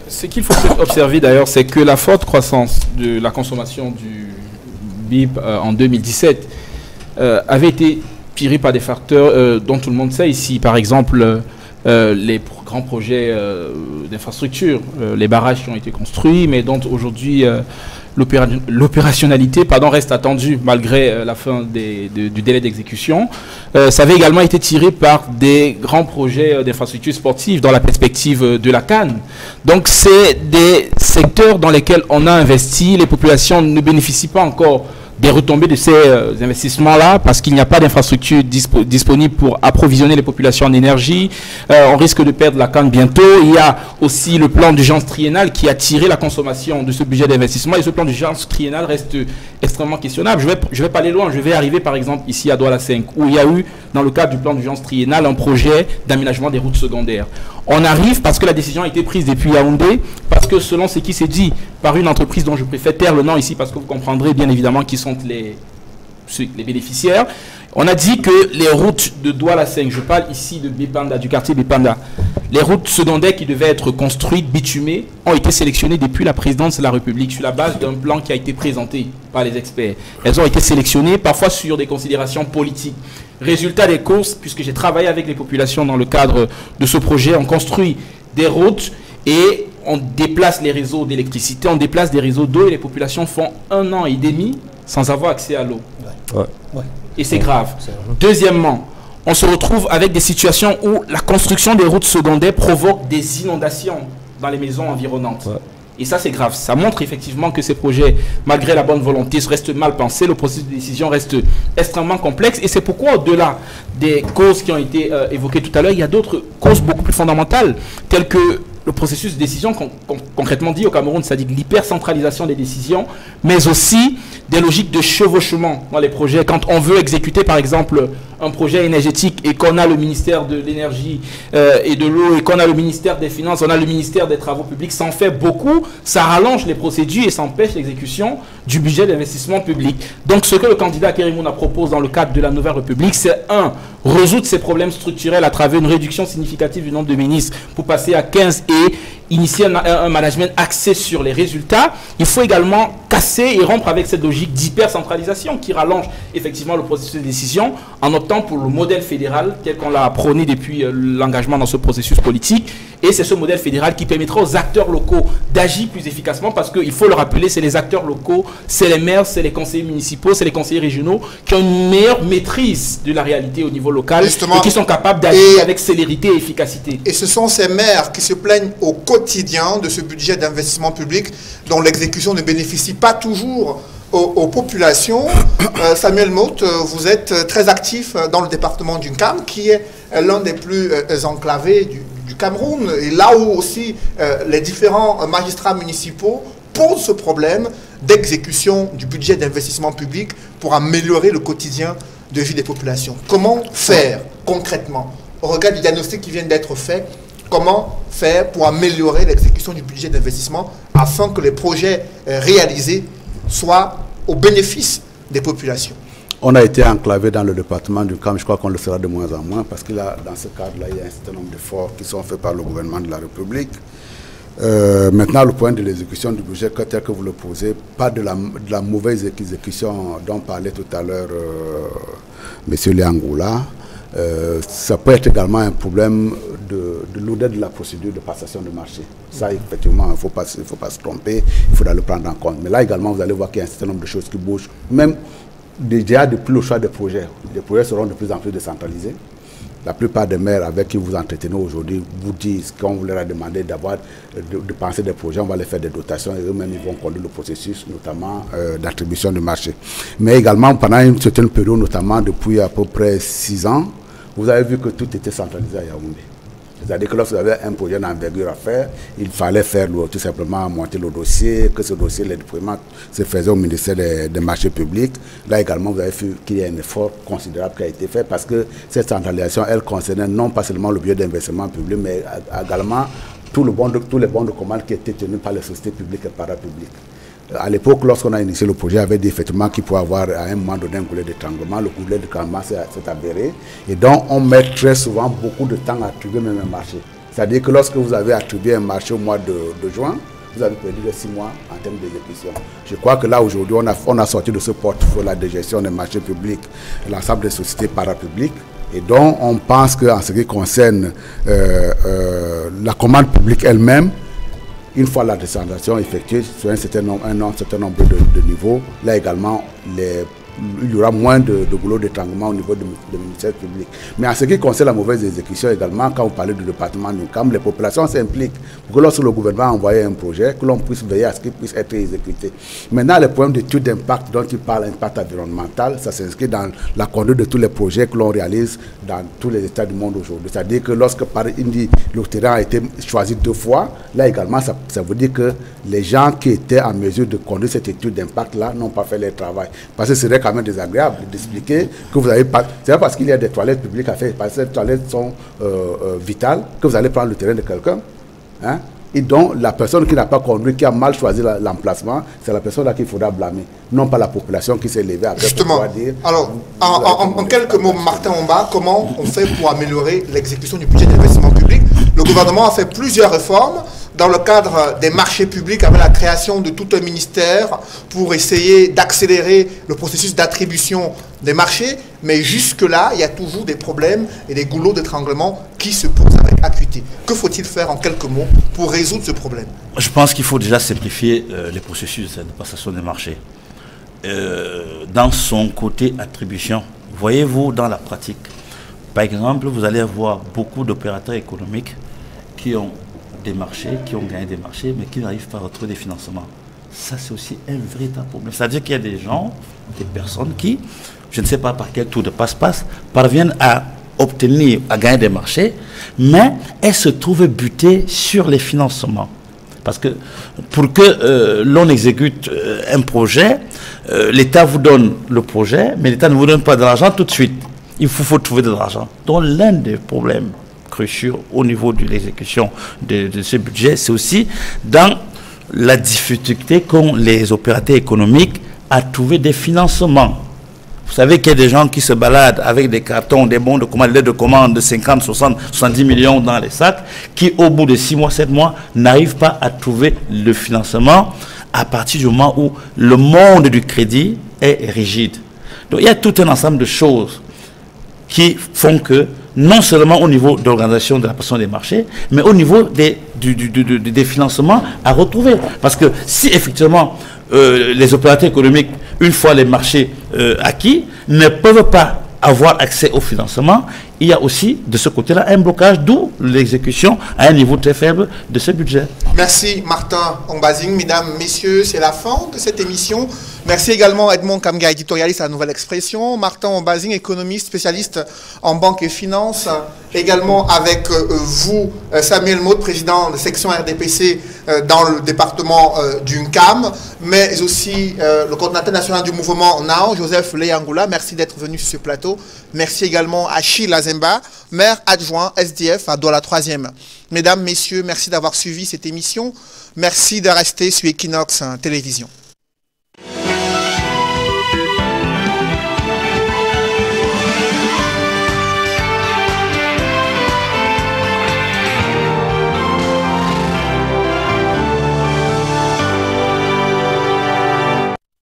Ce qu'il faut observer d'ailleurs, c'est que la forte croissance de la consommation du BIP en 2017 avait été tirée par des facteurs dont tout le monde sait ici. Par exemple, les grands projets d'infrastructure, les barrages qui ont été construits, mais dont aujourd'hui l'opérationnalité reste attendue malgré la fin du délai d'exécution. Ça avait également été tiré par des grands projets d'infrastructures sportives dans la perspective de la CAN. Donc c'est des secteurs dans lesquels on a investi, les populations ne bénéficient pas encore des retombées de ces investissements-là parce qu'il n'y a pas d'infrastructure disponible pour approvisionner les populations en énergie. On risque de perdre la CAN bientôt. Il y a aussi le plan d'urgence triennal qui a tiré la consommation de ce budget d'investissement et ce plan d'urgence triennal reste extrêmement questionnable. Je vais pas aller loin. Je vais arriver par exemple ici à Douala 5 où il y a eu dans le cadre du plan d'urgence triennal un projet d'aménagement des routes secondaires. On arrive parce que la décision a été prise depuis Yaoundé, parce que selon ce qui s'est dit par une entreprise dont je préfère taire le nom ici parce que vous comprendrez bien évidemment qui sont les bénéficiaires, on a dit que les routes de Douala 5, je parle ici de Bépanda, du quartier Bépanda, les routes secondaires qui devaient être construites, bitumées, ont été sélectionnées depuis la présidence de la République sur la base d'un plan qui a été présenté par les experts. Elles ont été sélectionnées parfois sur des considérations politiques. Résultat des courses, puisque j'ai travaillé avec les populations dans le cadre de ce projet, on construit des routes et on déplace les réseaux d'électricité, on déplace des réseaux d'eau et les populations font 1 an et demi sans avoir accès à l'eau. Et c'est grave. Deuxièmement, on se retrouve avec des situations où la construction des routes secondaires provoque des inondations dans les maisons environnantes. Et ça, c'est grave. Ça montre effectivement que ces projets, malgré la bonne volonté, restent mal pensés. Le processus de décision reste extrêmement complexe. Et c'est pourquoi, au-delà des causes qui ont été évoquées tout à l'heure, il y a d'autres causes beaucoup plus fondamentales, telles que le processus de décision, concrètement dit au Cameroun, c'est-à-dire l'hypercentralisation des décisions, mais aussi des logiques de chevauchement dans les projets. Quand on veut exécuter, par exemple, un projet énergétique et qu'on a le ministère de l'énergie et de l'eau et qu'on a le ministère des finances, on a le ministère des travaux publics, ça en fait beaucoup, ça rallonge les procédures et ça empêche l'exécution du budget d'investissement public. Donc ce que le candidat Kérémouna propose dans le cadre de la Nouvelle République, c'est résoudre ces problèmes structurels à travers une réduction significative du nombre de ministres pour passer à 15 et initier un management axé sur les résultats. Il faut également casser et rompre avec cette logique d'hypercentralisation qui rallonge effectivement le processus de décision en optant pour le modèle fédéral tel qu'on l'a prôné depuis l'engagement dans ce processus politique. Et c'est ce modèle fédéral qui permettra aux acteurs locaux d'agir plus efficacement parce qu'il faut le rappeler, c'est les acteurs locaux, c'est les maires, c'est les conseillers municipaux, c'est les conseillers régionaux qui ont une meilleure maîtrise de la réalité au niveau local. Justement, et qui sont capables d'agir avec célérité et efficacité. Et ce sont ces maires qui se plaignent au quotidien de ce budget d'investissement public dont l'exécution ne bénéficie pas toujours aux populations. Samuel Motte, vous êtes très actif dans le département du Nkam, qui est l'un des plus enclavés du Cameroun, et là où aussi les différents magistrats municipaux posent ce problème d'exécution du budget d'investissement public pour améliorer le quotidien de vie des populations. Comment faire concrètement, au regard du diagnostic qui vient d'être fait, comment faire pour améliorer l'exécution du budget d'investissement afin que les projets réalisés soient au bénéfice des populations? On a été enclavé dans le département du Nkam, je crois qu'on le sera de moins en moins, parce que là, dans ce cadre-là, il y a un certain nombre d'efforts qui sont faits par le gouvernement de la République. Maintenant, le point de l'exécution du budget, tel que vous le posez, pas de la mauvaise exécution dont parlait tout à l'heure M. Liangoula. Ça peut être également un problème de lourdeur de la procédure de passation de marché. Ça, effectivement, il ne faut pas se tromper, il faudra le prendre en compte. Mais là également, vous allez voir qu'il y a un certain nombre de choses qui bougent. Même déjà depuis le choix des projets, les projets seront de plus en plus décentralisés. La plupart des maires avec qui vous entretenez aujourd'hui vous disent qu'on vous leur a demandé de penser des projets, on va les faire des dotations et eux-mêmes ils vont conduire le processus, notamment d'attribution du marché. Mais également pendant une certaine période, notamment depuis à peu près 6 ans, vous avez vu que tout était centralisé à Yaoundé. C'est-à-dire que lorsque vous avez un projet d'envergure à faire, il fallait faire tout simplement monter le dossier, que ce dossier, les déploiements se faisaient au ministère des marchés publics. Là également, vous avez vu qu'il y a un effort considérable qui a été fait parce que cette centralisation, elle concernait non pas seulement le budget d'investissement public, mais également tous les bons de commande qui étaient tenus par les sociétés publiques et parapubliques. À l'époque, lorsqu'on a initié le projet, il y avait des effectivement qu'il pouvait avoir à un moment donné un goulet d'étranglement. Le goulet d'étranglement s'est avéré. Et donc, on met très souvent beaucoup de temps à attribuer même un marché. C'est-à-dire que lorsque vous avez attribué un marché au mois de juin, vous avez perdu les 6 mois en termes d'exécution. Je crois que là, aujourd'hui, on a sorti de ce portefeuille de gestion des marchés publics l'ensemble des sociétés parapubliques. Et donc, on pense qu'en ce qui concerne la commande publique elle-même, une fois la décentralisation effectuée sur un certain nombre de niveaux, là également, il y aura moins de boulot d'étranglement au niveau du ministère public. Mais en ce qui concerne la mauvaise exécution également, quand vous parlez du département du Nkam, les populations s'impliquent pour que lorsque le gouvernement a envoyé un projet, que l'on puisse veiller à ce qu'il puisse être exécuté. Maintenant, les problèmes d'études d'impact dont il parle, impact environnemental, ça s'inscrit dans la conduite de tous les projets que l'on réalise dans tous les États du monde aujourd'hui. C'est-à-dire que lorsque par Indi, le terrain a été choisi 2 fois, là également, ça veut dire que les gens qui étaient en mesure de conduire cette étude d'impact-là n'ont pas fait leur travail. Parce que c'est quand même désagréable d'expliquer que vous n'avez pas... C'est pas parce qu'il y a des toilettes publiques à faire, parce que ces toilettes sont vitales, que vous allez prendre le terrain de quelqu'un. Hein? Et donc, la personne qui n'a pas conduit, qui a mal choisi l'emplacement, c'est la personne là qu'il faudra blâmer. Non pas la population qui s'est levée après. Justement. Dire, alors, en quelques mots, Martin Omba, comment on fait pour améliorer l'exécution du budget d'investissement public? Le gouvernement a fait plusieurs réformes, dans le cadre des marchés publics, avec la création de tout un ministère pour essayer d'accélérer le processus d'attribution des marchés, mais jusque-là, il y a toujours des problèmes et des goulots d'étranglement qui se posent avec acuité. Que faut-il faire en quelques mots pour résoudre ce problème? Je pense qu'il faut déjà simplifier les processus de passation des marchés. Dans son côté attribution, voyez-vous dans la pratique, par exemple, vous allez avoir beaucoup d'opérateurs économiques qui ont des marchés, qui ont gagné des marchés, mais qui n'arrivent pas à retrouver des financements. Ça, c'est aussi un véritable problème. C'est-à-dire qu'il y a des gens, des personnes qui, je ne sais pas par quel tour de passe-passe, parviennent à obtenir, à gagner des marchés, mais elles se trouvent butées sur les financements. Parce que pour que l'on exécute un projet, l'État vous donne le projet, mais l'État ne vous donne pas de l'argent tout de suite. Il faut trouver de l'argent. Donc l'un des problèmes cruciaux au niveau de l'exécution de ce budget, c'est aussi dans la difficulté qu'ont les opérateurs économiques à trouver des financements. Vous savez qu'il y a des gens qui se baladent avec des cartons, des bons de commande, des lettres de commande de 50, 60, 70 millions dans les sacs, qui au bout de 6 mois, 7 mois, n'arrivent pas à trouver le financement à partir du moment où le monde du crédit est rigide. Donc il y a tout un ensemble de choses qui font que, non seulement au niveau de l'organisation de la passation des marchés, mais au niveau des financements à retrouver. Parce que si effectivement les opérateurs économiques, une fois les marchés acquis, ne peuvent pas avoir accès au financement, il y a aussi de ce côté-là un blocage, d'où l'exécution à un niveau très faible de ce budget. Merci Martin Ombazing. Mesdames, Messieurs, c'est la fin de cette émission. Merci également Edmond Kamga, éditorialiste à la Nouvelle Expression. Martin Ombazing, économiste, spécialiste en banque et finance. Également avec vous, Samuel Maud, président de section RDPC dans le département du NCAM, mais aussi le coordinateur national du mouvement NAO, Joseph Leyangoula. Merci d'être venu sur ce plateau. Merci également à Achille Azemba, maire adjoint SDF à Douala 3e. Mesdames, Messieurs, merci d'avoir suivi cette émission. Merci de rester sur Equinox Télévision.